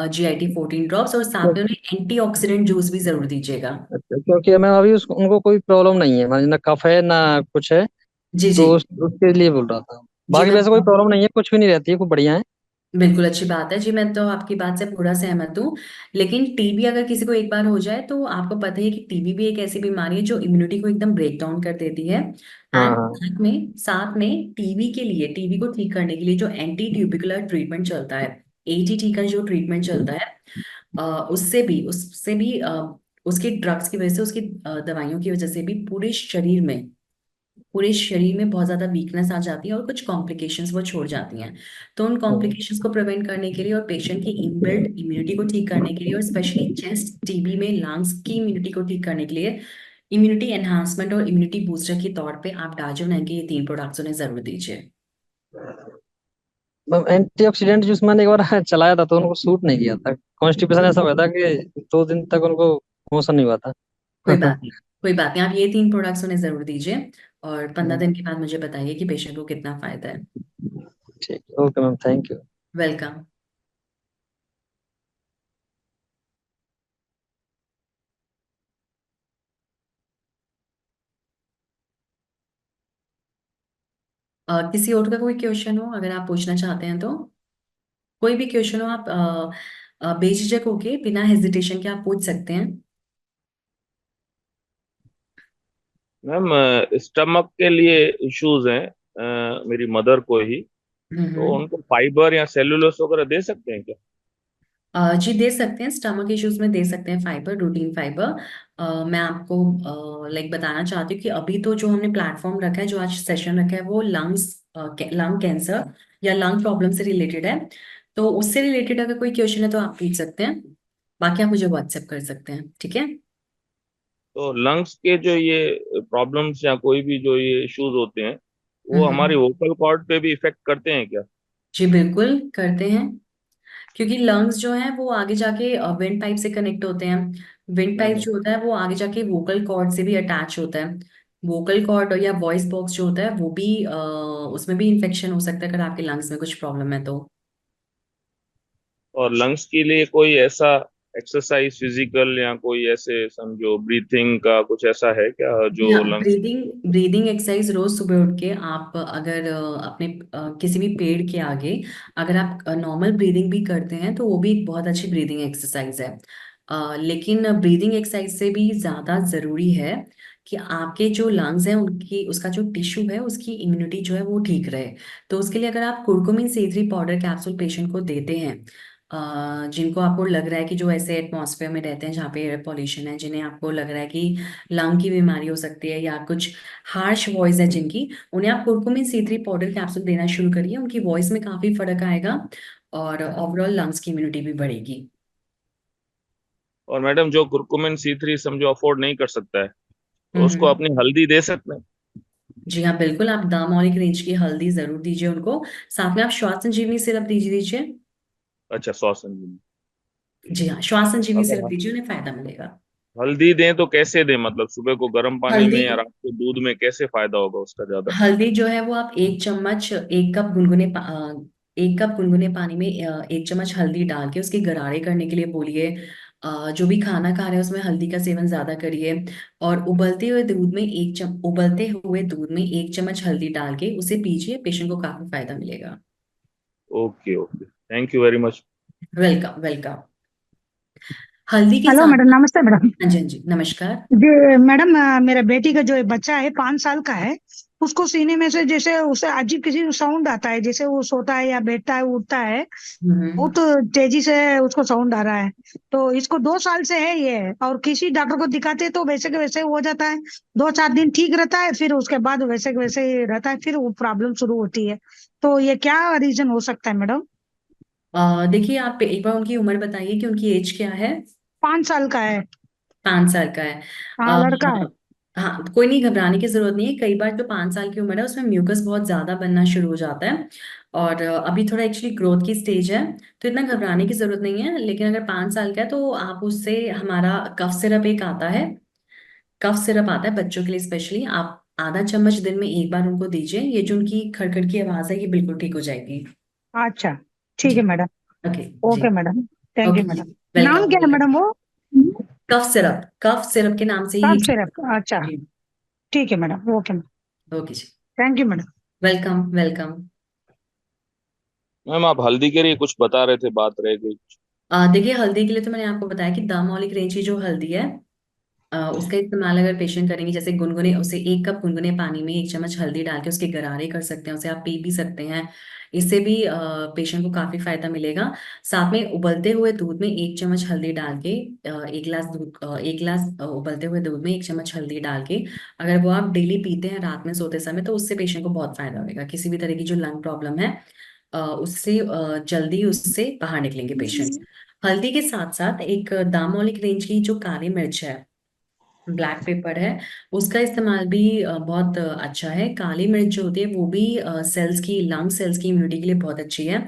Speaker 1: GIT14 ड्रॉप्स, और साथ में उन्हें एंटीऑक्सीडेंट जूस भी जरूर दीजिएगा।
Speaker 2: अच्छा, क्योंकि मैं अभी उनको कोई प्रॉब्लम नहीं है, मतलब ना कफ है ना कुछ है।
Speaker 1: जी जी।
Speaker 2: तो उसके लिए बोल रहा था।
Speaker 1: जी
Speaker 2: बाकी
Speaker 1: मैं
Speaker 2: वैसे कोई प्रॉब्लम नहीं है, कुछ भी नहीं रहती है, खूब बढ़िया है।
Speaker 1: बिल्कुल अच्छी बात है जी, मैं तो आपकी बात से पूरा सहमत हूँ। लेकिन टीबी अगर किसी को एक बार हो जाए तो आपको पता ही है कि टीबी भी एक ऐसी बीमारी है जो इम्यूनिटी को एकदम ब्रेक डाउन कर देती है।
Speaker 2: हाँ
Speaker 1: एंड
Speaker 2: हाँ।
Speaker 1: साथ में टीबी के लिए, टीबी को ठीक करने के लिए जो एंटी ट्यूबिकुलर ट्रीटमेंट चलता है, एटीटी का जो ट्रीटमेंट चलता है, उससे भी उसके ड्रग्स की वजह से, उसकी दवाइयों की वजह से भी पूरे शरीर में बहुत ज्यादा वीकनेस आ जाती है और कुछ कॉम्प्लिकेशंस वो छोड़ जाती हैं। तो उन
Speaker 2: हम्म।
Speaker 1: कॉम्प्लिकेशंस को प्रिवेंट करने के लिए और पेशेंट की इनबिल्ट इम्यूनिटी को ठीक करने के लिए और स्पेशली चेस्ट टीबी में लंग्स की इम्यूनिटी को ठीक करने के लिए इम्यूनिटी एनहांसमेंट और इम्यूनिटी बूस्टर के तौर पे आप डार्जन के ये 3 प्रोडक्ट्स उन्हें जरूर दीजिए।
Speaker 2: एंटीऑक्सीडेंट जूस मैंने एक बार चलाया था तो उनको सूट नहीं किया था। कॉन्स्टिपेशन ऐसा हुआ था कि 2 दिन तक उनको मोशन नहीं हुआ था।
Speaker 1: कोई बात नहीं, कोई बात नहीं, आप ये 3 प्रोडक्ट्स उन्हें जरूर दीजिए और 15 दिन के बाद मुझे बताइए कि पेशेंट को कितना फायदा है।
Speaker 2: ठीक है, okay ma'am, thank you.
Speaker 1: Welcome. किसी और का कोई क्वेश्चन हो अगर आप पूछना चाहते हैं तो, कोई भी क्वेश्चन हो आप बेझिझक होके बिना हेजिटेशन के आप पूछ सकते हैं।
Speaker 3: मैम, स्टमक के लिए इश्यूज हैं, मेरी मदर को ही। तो
Speaker 1: हम्म।
Speaker 3: उनको फाइबर या सेलुलोस वगैरह दे सकते हैं क्या?
Speaker 1: जी दे सकते हैं, स्टमक इश्यूज में दे सकते हैं फाइबर, रूटीन फाइबर। मैं आपको लाइक बताना चाहती हूँ कि अभी तो जो हमने प्लेटफॉर्म रखा है, जो आज सेशन रखा है, वो लंग कैंसर या लंग प्रॉब्लम से रिलेटेड है। तो उससे रिलेटेड अगर कोई क्वेश्चन है तो आप पूछ सकते हैं, बाकी आप मुझे व्हाट्सएप कर सकते हैं, ठीक है।
Speaker 3: तो लंग्स के जो ये प्रॉब्लम्स या कोई भी जो ये इश्यूज होते हैं, वो हमारी
Speaker 1: हम्म।
Speaker 3: वोकल कॉर्ड पे भी इफेक्ट करते हैं क्या?
Speaker 1: जी बिल्कुल करते हैं, क्योंकि लंग्स जो हैं वो आगे जाके विंड पाइप से कनेक्ट होते हैं। विंड पाइप
Speaker 3: हम्म।
Speaker 1: जो होता है वो आगे जाके वोकल कॉर्ड से भी अटैच होता है। वोकल कॉर्ड या वॉइस बॉक्स जो होता है वो भी उसमें भी इन्फेक्शन हो सकता है अगर आपके लंग्स में कुछ प्रॉब्लम है तो।
Speaker 3: और लंग्स के लिए कोई ऐसा एक्सरसाइज फिजिकल या कोई ऐसे समझो ब्रीथिंग का कुछ ऐसा है क्या
Speaker 1: जी
Speaker 3: जो
Speaker 1: हाँ,
Speaker 3: लंग्स?
Speaker 1: ब्रीदिंग ब्रीदिंग एक्सरसाइज रोज सुबह उठ के आप अगर अपने किसी भी पेड़ के आगे अगर आप नॉर्मल ब्रीदिंग भी करते हैं तो वो भी एक बहुत अच्छी ब्रीदिंग एक्सरसाइज है। लेकिन ब्रीदिंग एक्सरसाइज से भी ज्यादा जरूरी है कि आपके जो लंग्स हैं उनकी, उसका जो टिश्यू है उसकी इम्यूनिटी जो है वो ठीक रहे। तो उसके लिए अगर आप curcumin C3 powder capsule patient को देते हैं, जिनको आपको लग रहा है कि जो ऐसे एटमॉस्फेयर में रहते हैं जहाँ पे एयर पॉल्यूशन है, जिन्हें आपको लग रहा है कि लंग की बीमारी हो सकती है या कुछ हार्श वॉइस है जिनकी, उन्हें आप कुर्कुमिन C3 पाउडर कैप्सूल देना शुरू करिए, उनकी वॉइस में काफी फर्क आएगा और ओवरऑल लंग्स की इम्यूनिटी भी बढ़ेगी।
Speaker 3: और मैडम, जो कुरकुमिन C3 समझो अफोर्ड नहीं कर सकता है, तो उसको
Speaker 1: हम्म।
Speaker 3: अपनी हल्दी दे सकते हैं?
Speaker 1: जी हाँ बिल्कुल, आप दामोलिक रेंज की हल्दी जरूर दीजिए उनको, साथ में आप श्वास संजीवनी सिरप दीजिए।
Speaker 3: अच्छा, 100 संजीवनी।
Speaker 1: जी हाँ, श्वास संजीवनी सिरप
Speaker 3: अगर
Speaker 1: दीजिए, उन्हें फायदा मिलेगा।
Speaker 3: हल्दी दें तो कैसे दें, मतलब सुबह को गर्म पानी में
Speaker 1: हल्दी
Speaker 3: या रात को दूध में, कैसे फायदा होगा उसका ज्यादा?
Speaker 1: हल्दी जो है वो आप 1 चम्मच, 1 कप गुनगुने पानी में 1 चम्मच हल्दी डाल के उसके गरारे करने के लिए बोलिए। जो भी खाना खा रहे हैं उसमें हल्दी का सेवन ज्यादा करिए और उबलते हुए दूध में 1 चम्मच हल्दी डाल के उसे पीजिए, पेशेंट को काफी फायदा मिलेगा।
Speaker 3: Okay okay, thank you very much.
Speaker 1: Welcome welcome. हल्दी के
Speaker 4: हेलो
Speaker 1: साथ
Speaker 4: मैडम, नमस्ते मैडम
Speaker 1: हाँ जी हाँ जी नमस्कार।
Speaker 4: जी। मैडम, मेरे बेटी का जो एक बच्चा है 5 साल का है। उसको सीने में से जैसे उसे अजीब किसी साउंड आता है, जैसे वो सोता है या बैठता है उठता है,
Speaker 1: हम्म।
Speaker 4: बहुत तेजी से उसको साउंड आ रहा है। तो इसको 2 साल से है ये, और किसी डॉक्टर को दिखाते तो वैसे के वैसे हो जाता है। 2-4 दिन ठीक रहता है, फिर उसके बाद वैसे के वैसे ही रहता है, फिर वो प्रॉब्लम शुरू होती है। तो ये क्या रीजन हो सकता है मैडम?
Speaker 1: देखिए आप एक बार उनकी उम्र बताइए कि उनकी एज क्या है।
Speaker 4: 5 साल का है।
Speaker 1: 5 साल का है।
Speaker 4: हाँ,
Speaker 1: आ,
Speaker 4: लड़का है।
Speaker 1: हाँ कोई नहीं, घबराने की जरूरत नहीं है, कई बार जो 5 साल की उम्र है उसमें म्यूकस बहुत ज्यादा बनना शुरू हो जाता है और अभी थोड़ा एक्चुअली ग्रोथ की स्टेज है, तो इतना घबराने की जरूरत नहीं है। लेकिन अगर 5 साल का है तो आप उससे, हमारा कफ सिरप एक आता है, कफ सिरप आता है बच्चों के लिए स्पेशली, आप आधा चम्मच दिन में एक बार उनको दीजिए, ये जो उनकी खड़खड़ की आवाज है ये बिल्कुल ठीक हो जाएगी।
Speaker 4: अच्छा, ठीक
Speaker 1: जी।
Speaker 4: है मैडम।
Speaker 1: ओके। जी।
Speaker 4: Okay madam. Thank
Speaker 1: okay
Speaker 4: you
Speaker 1: जी।
Speaker 4: मैडम। नाम
Speaker 1: वेलकम
Speaker 4: क्या है
Speaker 1: वेलकम।
Speaker 4: मैडम वो?
Speaker 1: कफ सिरप के नाम से ही
Speaker 4: कफ सिरप, अच्छा,
Speaker 1: जी।
Speaker 4: ठीक है मैडम, ओके मैडम,
Speaker 1: ओके जी।
Speaker 4: Thank you madam.
Speaker 1: Welcome welcome.
Speaker 3: Ma'am आप हल्दी के लिए कुछ बता रहे थे, बात रह गई।
Speaker 1: देखिए, हल्दी के लिए तो मैंने आपको बताया कि दामोलिक रेंज की जो हल्दी है, उसका इस्तेमाल अगर पेशेंट करेंगे, जैसे गुनगुने, उसे 1 कप गुनगुने पानी में 1 चम्मच हल्दी डाल के उसके गरारे कर सकते हैं, उसे आप पी भी सकते हैं। इससे भी पेशेंट को काफी फायदा मिलेगा। साथ में उबलते हुए दूध में 1 चम्मच हल्दी डाल के, 1 गिलास उबलते हुए दूध में 1 चम्मच हल्दी डाल के अगर वो आप डेली पीते हैं रात में सोते समय, तो उससे पेशेंट को बहुत फायदा होगा। किसी भी तरह की जो लंग प्रॉब्लम है, उससे जल्दी उससे बाहर निकलेंगे पेशेंट। हल्दी के साथ साथ एक दामोलिक रेंज की जो काली मिर्च है, ब्लैक पेपर है, उसका इस्तेमाल भी बहुत अच्छा है। काली मिर्च जो होती है वो भी सेल्स की, लंग सेल्स की इम्यूनिटी के लिए बहुत अच्छी है।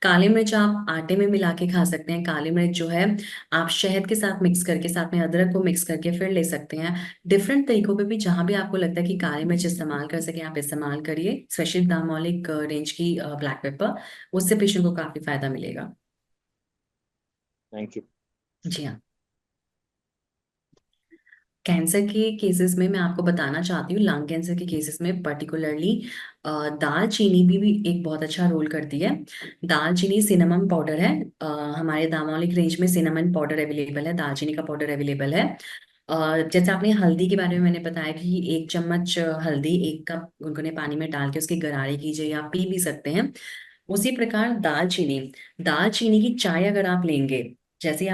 Speaker 1: काली मिर्च आप आटे में मिला के खा सकते हैं। काली मिर्च जो है आप शहद के साथ मिक्स करके, साथ में अदरक को मिक्स करके फिर ले सकते हैं। डिफरेंट तरीकों पे भी जहां भी आपको लगता है कि काली मिर्च इस्तेमाल कर सके, आप इस्तेमाल करिए, स्पेशली दामोलिक रेंज की ब्लैक पेपर, उससे पेशेंट को काफी फायदा मिलेगा।
Speaker 3: Thank you.
Speaker 1: जी हाँ। कैंसर के केसेस में मैं आपको बताना चाहती हूँ, लंग कैंसर के केसेस में पर्टिकुलरली दालचीनी भी एक बहुत अच्छा रोल करती है। दालचीनी सिनेमन पाउडर है, हमारे दामोलिक रेंज में सिनेमन पाउडर अवेलेबल है, दालचीनी का पाउडर अवेलेबल है। जैसे आपने हल्दी के बारे में मैंने बताया कि 1 चम्मच हल्दी 1 कप गुनगुने पानी में डाल के उसके गरारे कीजिए या पी भी सकते हैं। उसी प्रकार दालचीनी, दालचीनी की चाय अगर आप लेंगे, जैसे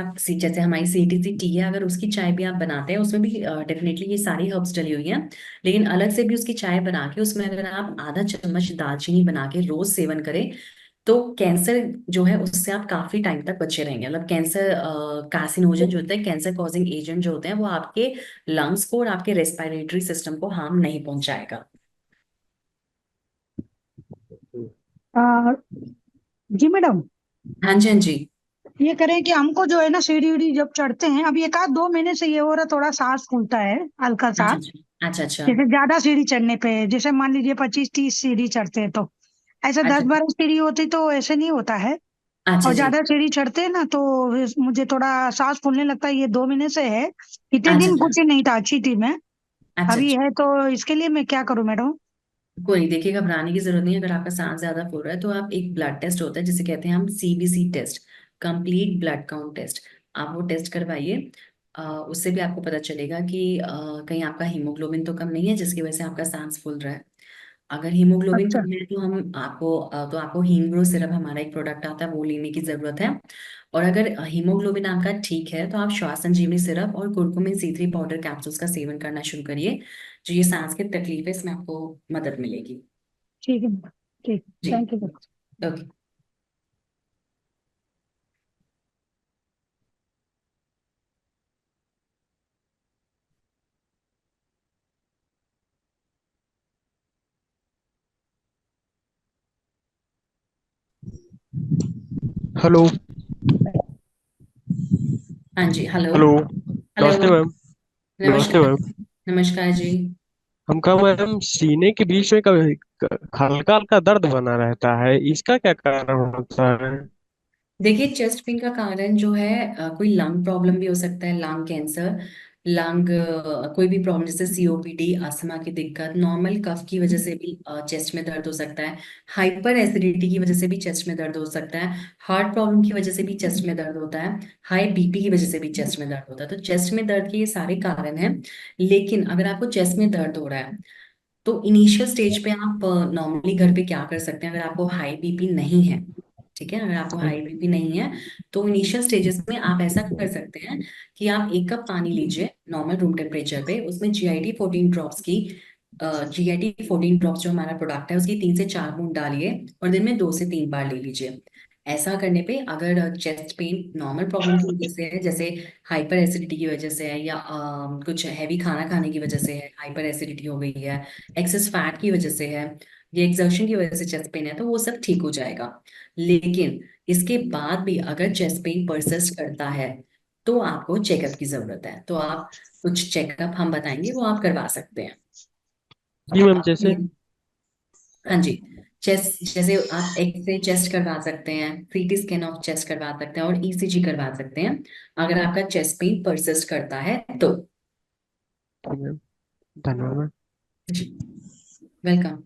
Speaker 1: हमारी सीटीसी टी है, अगर उसकी चाय भी आप बनाते हैं, उसमें भी डेफिनेटली ये सारी हर्ब्स डली हुई हैं, लेकिन अलग से भी उसकी चाय बना के उसमें अगर आप आधा चम्मच दालचीनी बना के रोज सेवन करें, तो कैंसर जो है उससे आप काफी टाइम तक बचे रहेंगे। मतलब कैंसर कार्सिनोजन जो होता है, कैंसर कॉजिंग एजेंट जो होते हैं, वो आपके लंग्स को और आपके रेस्पिरेटरी सिस्टम को हार्म नहीं पहुंचाएगा।
Speaker 4: आ, जी मैडम,
Speaker 1: हाँ जी, हाँ जी।
Speaker 4: ये करें कि हमको जो है ना सीढ़ी उड़ी जब चढ़ते हैं, अभी 1 आध 2 महीने से ये हो रहा, थोड़ा सांस फूलता है हल्का सा।
Speaker 1: अच्छा अच्छा अच्छा अच्छा
Speaker 4: जैसे ज्यादा सीढ़ी चढ़ने पे, जैसे मान लीजिए 25 30 सीढ़ी चढ़ते हैं तो, ऐसे दस
Speaker 1: अच्छा
Speaker 4: बारह सीढ़ी होती तो ऐसे नहीं होता है।
Speaker 1: अच्छा
Speaker 4: और
Speaker 1: जी।
Speaker 4: ज्यादा सीढ़ी चढ़ते हैं ना तो मुझे थोड़ा सांस फूलने लगता है। ये 2 महीने से है, इतने
Speaker 1: अच्छा
Speaker 4: दिन
Speaker 1: अच्छा
Speaker 4: कुछ नहीं था, अच्छी थी मैं,
Speaker 1: अच्छा
Speaker 4: अभी
Speaker 1: अच्छा।
Speaker 4: है तो इसके लिए मैं क्या करूं मैडम?
Speaker 1: कोई नहीं, देखिए घबराने की जरूरत नहीं है। अगर आपका सांस ज्यादा फूल रहा है तो आप, एक ब्लड टेस्ट होता है जिसे कहते हैं हम CBC test, complete blood count test, आप वो टेस्ट करवाइए। उससे भी आपको पता चलेगा कि कहीं आपका हीमोग्लोबिन तो कम नहीं है जिसकी वजह से आपका सांस फूल रहा है। अगर हीमोग्लोबिन
Speaker 4: अच्छा,
Speaker 1: कम है तो आपको हीमग्रो सिरप, हमारा एक प्रोडक्ट आता है, वो लेने की जरूरत है। और अगर हीमोग्लोबिन आपका ठीक है तो आप श्वास संजीवनी सिरप और कुर्कुमिन C3 पाउडर कैप्सूल्स का सेवन करना शुरू करिए। जो ये सांस की तकलीफ है, इसमें आपको मदद मिलेगी।
Speaker 4: ठीक है मैडम, ठीक,
Speaker 1: जी।
Speaker 4: Thank you madam.
Speaker 1: Okay.
Speaker 5: Hello.
Speaker 1: हाँ जी, हेलो।
Speaker 5: हेलो।
Speaker 1: हेलो।
Speaker 5: नमस्ते मैम। नमस्ते
Speaker 1: नमस्कार।
Speaker 5: मैम।
Speaker 1: नमस्कार जी।
Speaker 5: हमका मैम सीने के बीच में कभी हल्का हल्का दर्द बना रहता है, इसका क्या कारण होता है?
Speaker 1: देखिए, चेस्ट पेन का कारण जो है, कोई लंग प्रॉब्लम भी हो सकता है, लंग कैंसर, लंग कोई भी प्रॉब्लम जैसे सीओपीडी, अस्थमा की दिक्कत, नॉर्मल कफ की वजह से भी चेस्ट में दर्द हो सकता है, हाइपर एसिडिटी की वजह से भी चेस्ट में दर्द हो सकता है, हार्ट प्रॉब्लम की वजह से भी चेस्ट में दर्द होता है, हाई बीपी की वजह से भी चेस्ट में दर्द होता है। तो चेस्ट में दर्द के ये सारे कारण हैं। लेकिन अगर आपको चेस्ट में दर्द हो रहा है, तो इनिशियल स्टेज पे आप नॉर्मली घर पे क्या कर सकते हैं, अगर आपको हाई बीपी नहीं है, ठीक है, अगर आपको हाई बीपी नहीं है, तो इनिशियल स्टेजेस में आप ऐसा कर सकते हैं कि आप 1 कप पानी लीजिए नॉर्मल रूम टेम्परेचर पे, उसमें GIT 14 ड्रॉप्स जो हमारा प्रोडक्ट है उसकी 3 से 4 बूंद डालिए और दिन में 2 से 3 बार ले लीजिए। ऐसा करने पे अगर चेस्ट पेन नॉर्मल प्रॉब्लम की वजह से है, जैसे हाइपर एसिडिटी की वजह से है, या कुछ हैवी खाना खाने की वजह से है, हाइपर एसिडिटी हो गई है, एक्सेस फैट की वजह से है, या एक्सर्शन की वजह से चेस्ट पेन है, तो वो सब ठीक हो जाएगा। लेकिन इसके बाद भी अगर चेस्ट पेन परसिस्ट करता है, तो आपको चेकअप की जरूरत है। तो आप, कुछ चेकअप हम बताएंगे, वो आप करवा सकते हैं।
Speaker 5: जी मैम, जैसे
Speaker 1: हाँ जी। चेस्ट, जैसे आप एक्सरे चेस्ट करवा सकते हैं, सीटी स्कैन ऑफ चेस्ट करवा सकते हैं और ईसीजी करवा सकते हैं अगर आपका चेस्ट पेन परसिस्ट करता है तो।
Speaker 5: ठीक है, धन्यवाद।
Speaker 1: जी, वेलकम।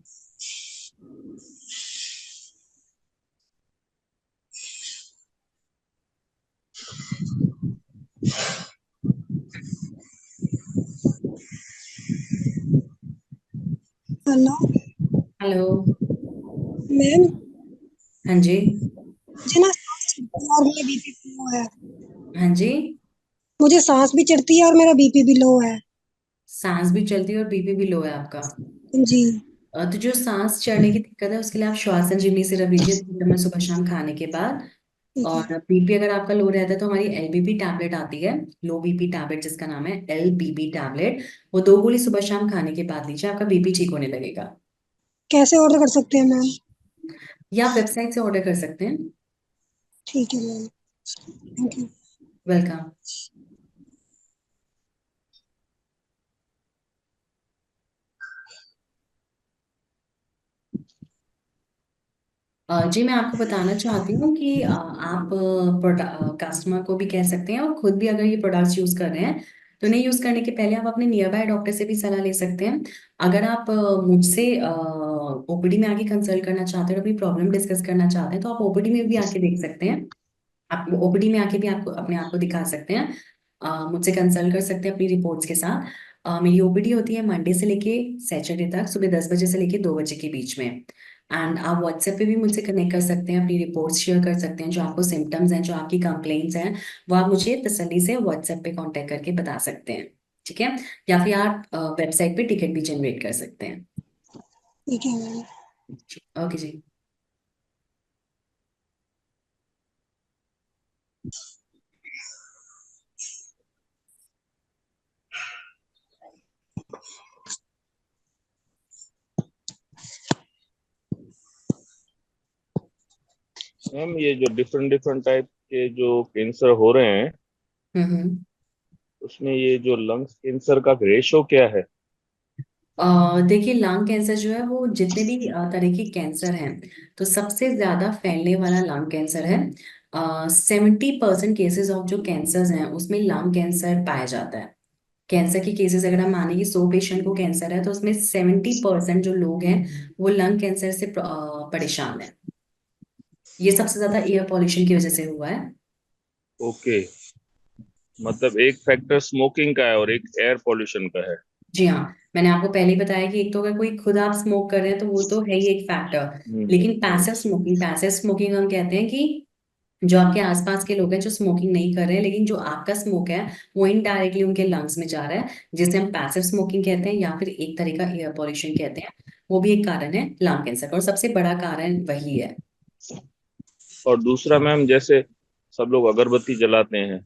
Speaker 6: Hello
Speaker 1: hello.
Speaker 6: मैम,
Speaker 1: हाँ जी।
Speaker 6: मुझे ना सांस चढ़ती है और मेरा बीपी भी लो है।
Speaker 1: हाँ जी।
Speaker 6: मुझे सांस भी चढ़ती है और मेरा बीपी भी लो है।
Speaker 1: सांस भी चलती है और बीपी भी लो है आपका।
Speaker 6: जी।
Speaker 1: तो जो सांस चढ़ने की दिक्कत है उसके लिए आप श्वास संजीवनी सिरप लीजिए 2 चम्मच सुबह शाम खाने के बाद।
Speaker 6: ठीक है।
Speaker 1: और बीपी अगर आपका लो रहता है तो हमारी एलबीपी टैबलेट आती है, लो बीपी टैबलेट जिसका नाम है एलबीपी टैबलेट, वो 2 गोली सुबह शाम खाने के बाद लीजिए, आपका बीपी ठीक होने लगेगा।
Speaker 6: कैसे ऑर्डर कर सकते हैं मैम?
Speaker 1: या आप वेबसाइट से ऑर्डर कर सकते हैं।
Speaker 6: ठीक है मैम, थैंक यू।
Speaker 1: वेलकम। जी मैं आपको बताना चाहती हूँ कि आप कस्टमर को भी कह सकते हैं और खुद भी अगर ये प्रोडक्ट्स यूज कर रहे हैं तो इन्हें यूज करने के पहले आप अपने नियर बाय डॉक्टर से भी सलाह ले सकते हैं। अगर आप मुझसे ओपीडी में आके कंसल्ट करना चाहते हैं और अपनी प्रॉब्लम डिस्कस करना चाहते हैं तो आप ओपीडी में भी आके देख सकते हैं। आप ओपीडी में आके भी आपको अपने आप को दिखा सकते हैं, मुझसे कंसल्ट कर सकते हैं अपनी रिपोर्ट्स के साथ। मेरी ओपीडी होती है मंडे से लेके सैटरडे तक सुबह 10 बजे से लेके 2 बजे के बीच में। एंड आप व्हाट्सएप पे भी मुझसे कनेक्ट कर सकते हैं, अपनी रिपोर्ट्स शेयर कर सकते हैं, जो आपको सिम्टम्स हैं, जो आपकी कंप्लेंट्स हैं, वो आप मुझे तसल्ली से व्हाट्सएप पे कांटेक्ट करके बता सकते हैं। ठीक है। या फिर आप वेबसाइट पे टिकट भी जनरेट कर सकते हैं।
Speaker 6: ठीक है मैम।
Speaker 1: ओके जी।
Speaker 3: मैम ये जो डिफरेंट डिफरेंट टाइप के जो कैंसर हो रहे हैं
Speaker 1: हम्म।
Speaker 3: उसमें ये जो लंग्स कैंसर का रेशो क्या है?
Speaker 1: देखिए लंग कैंसर जो है वो जितने भी तरह के कैंसर हैं तो सबसे ज्यादा फैलने वाला लंग कैंसर है। 70% केसेस ऑफ जो कैंसर्स हैं उसमें लंग कैंसर पाया जाता है। कैंसर के केसेस अगर हम माने कि 100 पेशेंट को कैंसर है तो उसमें 70% जो लोग हैं वो लंग कैंसर से परेशान है। ये सबसे ज्यादा एयर पॉल्यूशन की वजह से हुआ है।
Speaker 3: ओके, मतलब एक फैक्टर स्मोकिंग का है और एक एयर पोल्यूशन का है।
Speaker 1: जी हाँ, मैंने आपको पहले ही बताया कि एक तो अगर कोई खुद आप स्मोक कर रहे हैं तो वो तो है ही एक फैक्टर।
Speaker 3: हम्म।
Speaker 1: लेकिन पैसिव स्मोकिंग हम कहते हैं कि जो आपके आसपास के लोग हैं जो स्मोकिंग नहीं कर रहे हैं लेकिन जो आपका स्मोक है वो इनडायरेक्टली उनके लंग्स में जा रहा है, जिसे हम पैसिव स्मोकिंग कहते हैं या फिर एक तरह का एयर पॉल्यूशन कहते हैं। वो भी एक कारण है लंग कैंसर का और सबसे बड़ा कारण वही है।
Speaker 3: और दूसरा मैम, जैसे सब लोग अगरबत्ती जलाते हैं,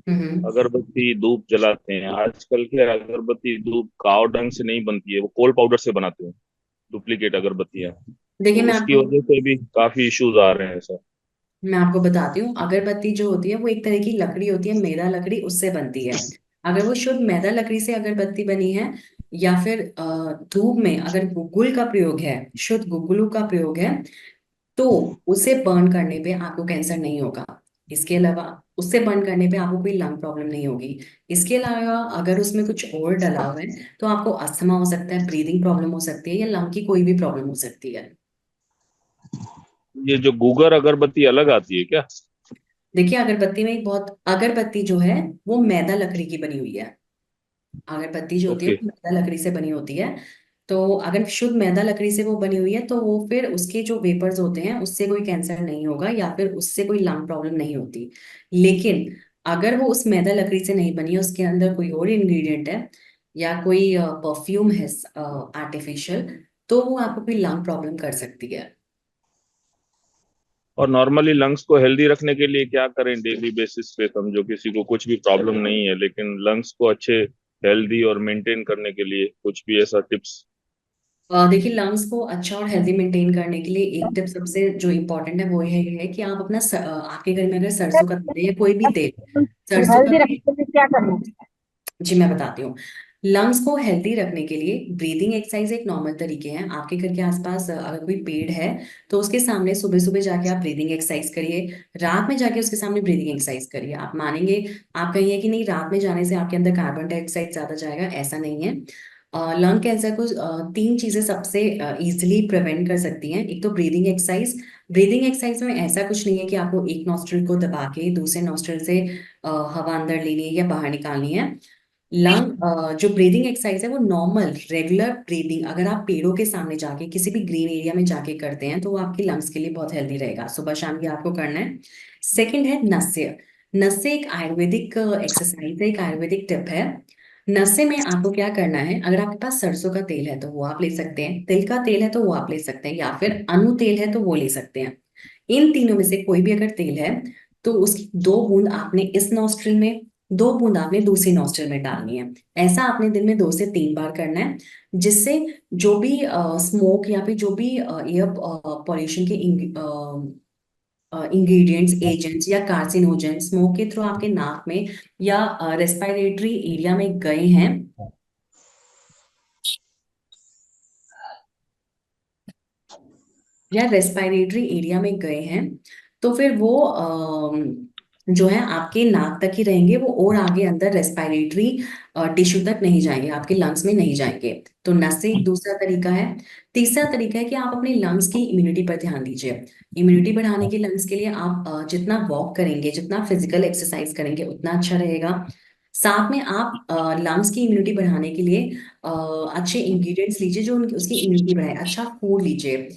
Speaker 1: हम्म।
Speaker 3: अगरबत्ती धूप जलाते हैं, आजकल के अगरबत्ती धूप काव ढंग से नहीं बनती है, वो कोल पाउडर से बनाते हैं, डुप्लीकेट अगरबत्तियां।
Speaker 1: देखिए
Speaker 3: तो उसकी वजह से भी काफी इश्यूज आ रहे हैं सर।
Speaker 1: मैं आपको बताती हूँ, अगरबत्ती जो होती है वो एक तरह की लकड़ी होती है, मैदा लकड़ी, उससे बनती है। अगर वो शुद्ध मैदा लकड़ी से अगरबत्ती बनी है या फिर धूप में अगर गुग्गुल का प्रयोग है, शुद्ध गुग्गुलों का प्रयोग है, तो उसे बर्न करने पे आपको कैंसर नहीं होगा। इसके अलावा उससे बर्न करने पे आपको कोई लंग प्रॉब्लम नहीं होगी। इसके अलावा अगर उसमें कुछ और डला हुआ है तो आपको अस्थमा हो सकता है, ब्रीदिंग प्रॉब्लम हो सकती है या लंग की कोई भी प्रॉब्लम हो सकती है।
Speaker 3: ये जो गूगर अगरबत्ती अलग आती है क्या?
Speaker 1: देखिए अगरबत्ती में एक बहुत, अगरबत्ती जो है वो मैदा लकड़ी की बनी हुई है। अगरबत्ती जो होती है
Speaker 3: ओके।
Speaker 1: वो मैदा लकड़ी से बनी होती है। तो अगर शुद्ध मैदा लकड़ी से वो बनी हुई है तो वो फिर उसके जो वेपर्स होते हैं उससे कोई कैंसर नहीं होगा या फिर उससे कोई लंग प्रॉब्लम नहीं होती। लेकिन अगर वो उस मैदा लकड़ी से नहीं बनी है, उसके अंदर कोई और इंग्रेडिएंट है या कोई परफ्यूम है आर्टिफिशियल, तो वो आपको कोई लंग प्रॉब्लम कर सकती है।
Speaker 3: और नॉर्मली लंग्स को हेल्दी रखने के लिए क्या करें डेली बेसिस पे? समझो किसी को कुछ भी प्रॉब्लम नहीं है लेकिन लंग्स को अच्छे हेल्दी और मेंटेन करने के लिए कुछ भी ऐसा टिप्स?
Speaker 1: देखिए लंग्स को अच्छा और हेल्दी मेंटेन करने के लिए एक टिप सबसे जो इम्पोर्टेंट है वो ये है कि आप अपना आपके घर में अगर सरसों का तेल है या कोई भी तेल, सरसों का
Speaker 6: हेल्दी
Speaker 1: तेल,
Speaker 6: रखने के लिए क्या करना है?
Speaker 1: जी मैं बताती हूँ। लंग्स को हेल्दी रखने के लिए ब्रीदिंग एक्सरसाइज एक नॉर्मल तरीके हैं। आपके घर के आसपास अगर कोई पेड़ है तो उसके सामने सुबह सुबह जाके आप ब्रीदिंग एक्सरसाइज करिए, रात में जाके उसके सामने ब्रीदिंग एक्सरसाइज करिए। आप मानेंगे, आप कहिए कि नहीं रात में जाने से आपके अंदर कार्बन डाइऑक्साइड ज्यादा जाएगा, ऐसा नहीं है। लंग कैंसर को तीन चीजें सबसे इजीली प्रिवेंट कर सकती हैं। एक तो ब्रीदिंग एक्सरसाइज। ब्रीदिंग एक्सरसाइज में ऐसा कुछ नहीं है कि आपको एक नॉस्ट्रिल को दबा के दूसरे नॉस्ट्रिल से हवा अंदर लेनी है या बाहर निकालनी है। जो ब्रीदिंग एक्सरसाइज है वो नॉर्मल रेगुलर ब्रीदिंग अगर आप पेड़ों के सामने जाके किसी भी ग्रीन एरिया में जाके करते हैं तो वो आपके लंग्स के लिए बहुत हेल्दी रहेगा। सुबह शाम ये आपको करना है। सेकंड है नस्य। नस्य एक आयुर्वेदिक एक्सरसाइज है, एक आयुर्वेदिक टिप है। नशे में आपको क्या करना है, अगर आपके पास सरसों का तेल है तो वो आप ले सकते हैं, तिल का तेल है तो वो आप ले सकते हैं, या फिर अनु तेल है तो वो ले सकते हैं। इन तीनों में से कोई भी अगर तेल है तो उसकी 2 बूंद आपने इस नॉस्ट्रिल में, 2 बूंद आपने दूसरी नॉस्ट्रिल में डालनी है। ऐसा आपने दिन में 2 से 3 बार करना है, जिससे जो भी स्मोक या फिर जो भी एयर पॉल्यूशन के इंग्रेडिएंट्स, एजेंट्स या कार्सिनोजन स्मोक के थ्रू आपके नाक में या रेस्पिरेटरी एरिया में गए हैं, तो फिर वो जो है आपके नाक तक ही रहेंगे, वो और आगे अंदर रेस्पिरेटरी टिश्यू तक नहीं जाएंगे, आपके लंग्स में नहीं जाएंगे। तो नस से एक दूसरा तरीका है। तीसरा तरीका है कि आप अपने लंग्स की इम्यूनिटी पर ध्यान दीजिए। इम्यूनिटी बढ़ाने के लंग्स के लिए आप जितना वॉक करेंगे, जितना फिजिकल एक्सरसाइज करेंगे उतना अच्छा रहेगा। साथ में आप लंग्स की इम्यूनिटी बढ़ाने के लिए अच्छे इंग्रेडिएंट्स लीजिए जो उसकी इम्यूनिटी बढ़ाए। अच्छा फूड लीजिए,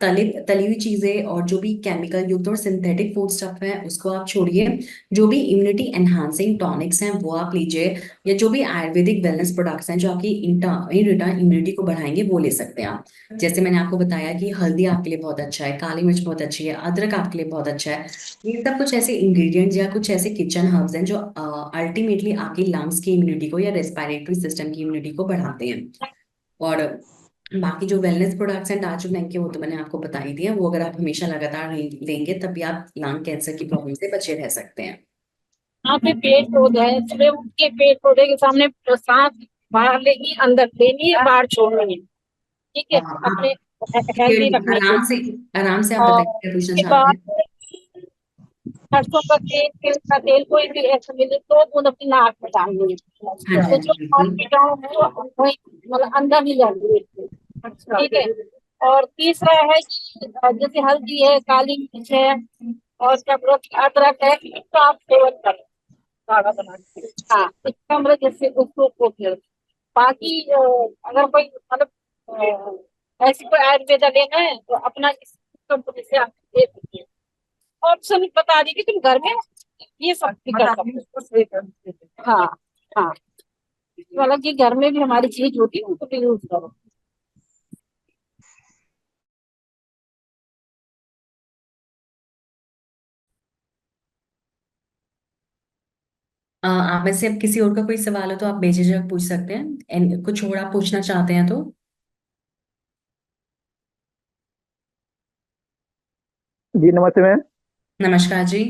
Speaker 1: तली हुई चीजें और जो भी केमिकल युक्त और सिंथेटिक फूड स्टफ है उसको आप छोड़िए। जो भी इम्यूनिटी एनहांसिंग टॉनिक्स हैं वो आप लीजिए, या जो भी आयुर्वेदिक वेलनेस प्रोडक्ट्स हैं जो आपकी इन रिटर्न इम्यूनिटी को बढ़ाएंगे वो ले सकते हैं आप। जैसे मैंने आपको बताया कि हल्दी आपके लिए बहुत अच्छा है, काली मिर्च बहुत अच्छी है, अदरक आपके लिए बहुत अच्छा है। ये सब कुछ ऐसे इंग्रेडिएंट्स या कुछ ऐसे किचन हर्ब्स हैं जो अल्टीमेटली आपकी लंग्स की इम्यूनिटी को या रेस्पिरेटरी सिस्टम की इम्यूनिटी को बढ़ाते हैं। और बाकी जो वेलनेस प्रोडक्ट्स हैं डार्चुन के, वो तो मैंने आपको बता ही दिया। वो अगर आप हमेशा लगातार लेंगे तभी आप लंग कैंसर की प्रॉब्लम से बचे रह सकते हैं।
Speaker 7: यहाँ पे पेड़ पौधे है, सुबह उठ के पेड़ पौधे के सामने सांस बाहर लेनी, अंदर लेनी है, बाहर छोड़नी है। ठीक है,
Speaker 1: आप
Speaker 7: अपने हेल्दी रखने के
Speaker 1: आराम से,
Speaker 7: लिए।
Speaker 1: आराम से आप
Speaker 7: और
Speaker 1: बताइए क्या पूछना
Speaker 7: उसके
Speaker 1: चाहते हैं।
Speaker 7: बाद सरसों का तेल, तिल का तेल कोई भी ऐसा मिले तो बूंद अपनी नाक में डालनी
Speaker 1: हाँ
Speaker 7: है,
Speaker 1: जी,
Speaker 7: तो
Speaker 1: हाँ
Speaker 7: जो
Speaker 1: जी, बिल्कुल।
Speaker 7: कीटाणु है वो वही मतलब अंदर नहीं जाती है। ठीक है। और तीसरा है कि जैसे हल्दी है, काली मिर्च है और क्या बोलते अदरक है, इसका आप सेवन करें काढ़ा बना के। हाँ, इसका मतलब जैसे उसको फिर बाकी अगर कोई मतलब ऐसी कोई आयुर्वेदा लेना है तो अपना इस कंपनी से आप ले सकते हैं। ऑप्शन बता दीजिए तुम घर में ये सब भी कर सकते हो। हाँ, हाँ, मतलब कि घर में भी हमारी चीज होती है उनको भी यूज करो।
Speaker 1: आप में से अब किसी और का कोई सवाल हो तो आप बेझिझक पूछ सकते हैं, कुछ और आप पूछना चाहते हैं तो।
Speaker 8: जी नमस्ते मैम।
Speaker 1: नमस्कार जी।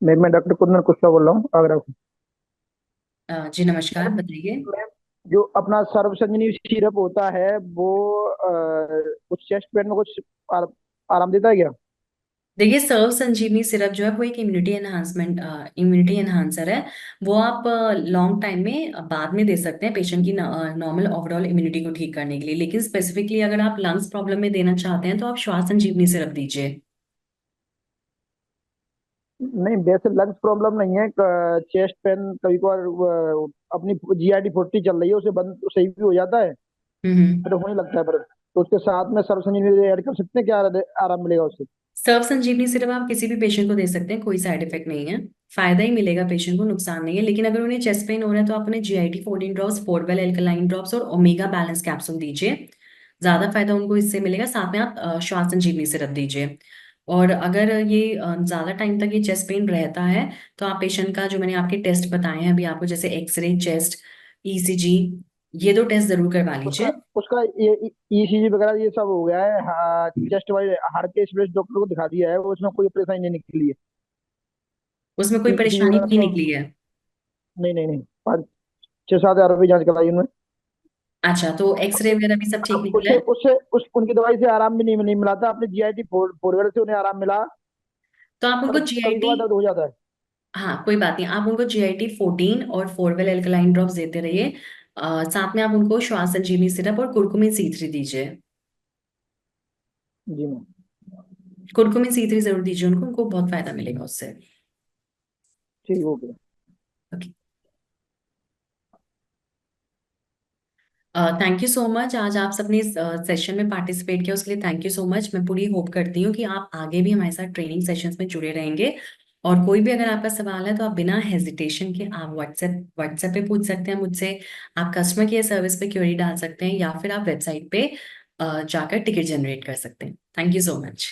Speaker 8: मैं डॉक्टर कुंदन कुशवाहा बोल रहा हूँ आगरा से।
Speaker 1: जी नमस्कार, बताइए।
Speaker 8: मैम, जो अपना सर्व संजीवनी सिरप होता है वो कुछ चेस्ट पेन में कुछ आर- आराम देता है क्या?
Speaker 1: देखिए, सर्व संजीवनी सिरप जो है वो एक इम्यूनिटी एनहांसर है। वो आप लॉन्ग टाइम में बाद में दे सकते हैं पेशेंट की नॉर्मल ओवरऑल इम्यूनिटी को ठीक करने के लिए, लेकिन स्पेसिफिकली अगर आप लंग्स प्रॉब्लम में देना चाहते हैं तो आप श्वास संजीवनी सिरप दीजिए।
Speaker 8: नहीं वैसे लंग्स प्रॉब्लम नहीं है, चेस्ट पेन कभी कभार अपनी GRD 40 चल रही है, उसे बंद सही भी हो जाता है,
Speaker 1: हम्म।
Speaker 8: फिर होने लगता है पर तो उसके साथ में सर्व संजीवनी ऐड कर सकते हैं क्या? आराम मिलेगा उससे?
Speaker 1: सर्व संजीवनी सिर्फ आप किसी भी पेशेंट को दे सकते हैं, कोई साइड इफेक्ट नहीं है, फायदा ही मिलेगा पेशेंट को, नुकसान नहीं है। लेकिन अगर उन्हें चेस्ट पेन हो रहा है तो आप उन्हें GIT 14 drops, four wheel alkaline drops और ओमेगा बैलेंस कैप्सूल दीजिए, ज्यादा फायदा उनको इससे मिलेगा। साथ में आप श्वास संजीवनी सिरप दीजिए। और अगर ये ज्यादा टाइम तक ये चेस्ट पेन रहता है तो आप पेशेंट का जो मैंने आपके टेस्ट बताए हैं अभी आपको, जैसे एक्सरे, चेस्ट, ECG, ये 2 टेस्ट जरूर करवा
Speaker 8: उसका
Speaker 1: लीजिए।
Speaker 8: उसका ये ECG वगैरह ये सब हो गया है, हाँ, चेस्ट वाले हार्ट के स्पेशलिस्ट डॉक्टर को दिखा दिया है, वो उसमें कोई परेशानी नहीं निकली
Speaker 1: उसमें कोई
Speaker 8: है। ECG
Speaker 1: परेशानी
Speaker 8: वगैरह
Speaker 1: नहीं
Speaker 8: तो
Speaker 1: निकली है।
Speaker 8: नहीं नहीं नहीं। 6-7 हजार रुपये जांच कराई उन्होंने।
Speaker 1: अच्छा, तो एक्सरे वगैरह भी सब ठीक
Speaker 8: अब
Speaker 1: निकला
Speaker 8: उससे
Speaker 1: है?
Speaker 8: उससे उनकी दवाई से आराम भी नहीं मिला था। अपने जीआईटी फॉरवर्ड से उन्हें आराम मिला,
Speaker 1: तो आप
Speaker 8: पर
Speaker 1: उनको
Speaker 8: कभी
Speaker 1: जीआईटी,
Speaker 8: कभार दर्द हो जाता है।
Speaker 1: हाँ कोई बात नहीं, आप उनको GIT 14 और फोरवेल एल्कलाइन ड्रॉप्स देते रहिए। साथ में आप उनको श्वास संजीवनी सिरप और कुर्कुमिन C3 दीजिए।
Speaker 8: जी मैम।
Speaker 1: कुर्कुमिन C3 जरूर दीजिए उनको, उनको बहुत फायदा मिलेगा उससे।
Speaker 8: ठीक, okay.
Speaker 1: Okay, thank you so much. आज आप सबने इस सेशन में पार्टिसिपेट किया, उसके लिए थैंक यू सो मच। मैं पूरी होप करती हूँ कि आप आगे भी हमारे साथ ट्रेनिंग सेशंस में जुड़े रहेंगे। और कोई भी अगर आपका सवाल है तो आप बिना हेजिटेशन के आप व्हाट्सएप पे पूछ सकते हैं मुझसे। आप कस्टमर केयर सर्विस पे क्वेरी डाल सकते हैं, या फिर आप वेबसाइट पे जाकर टिकट जनरेट कर सकते हैं। Thank you so much.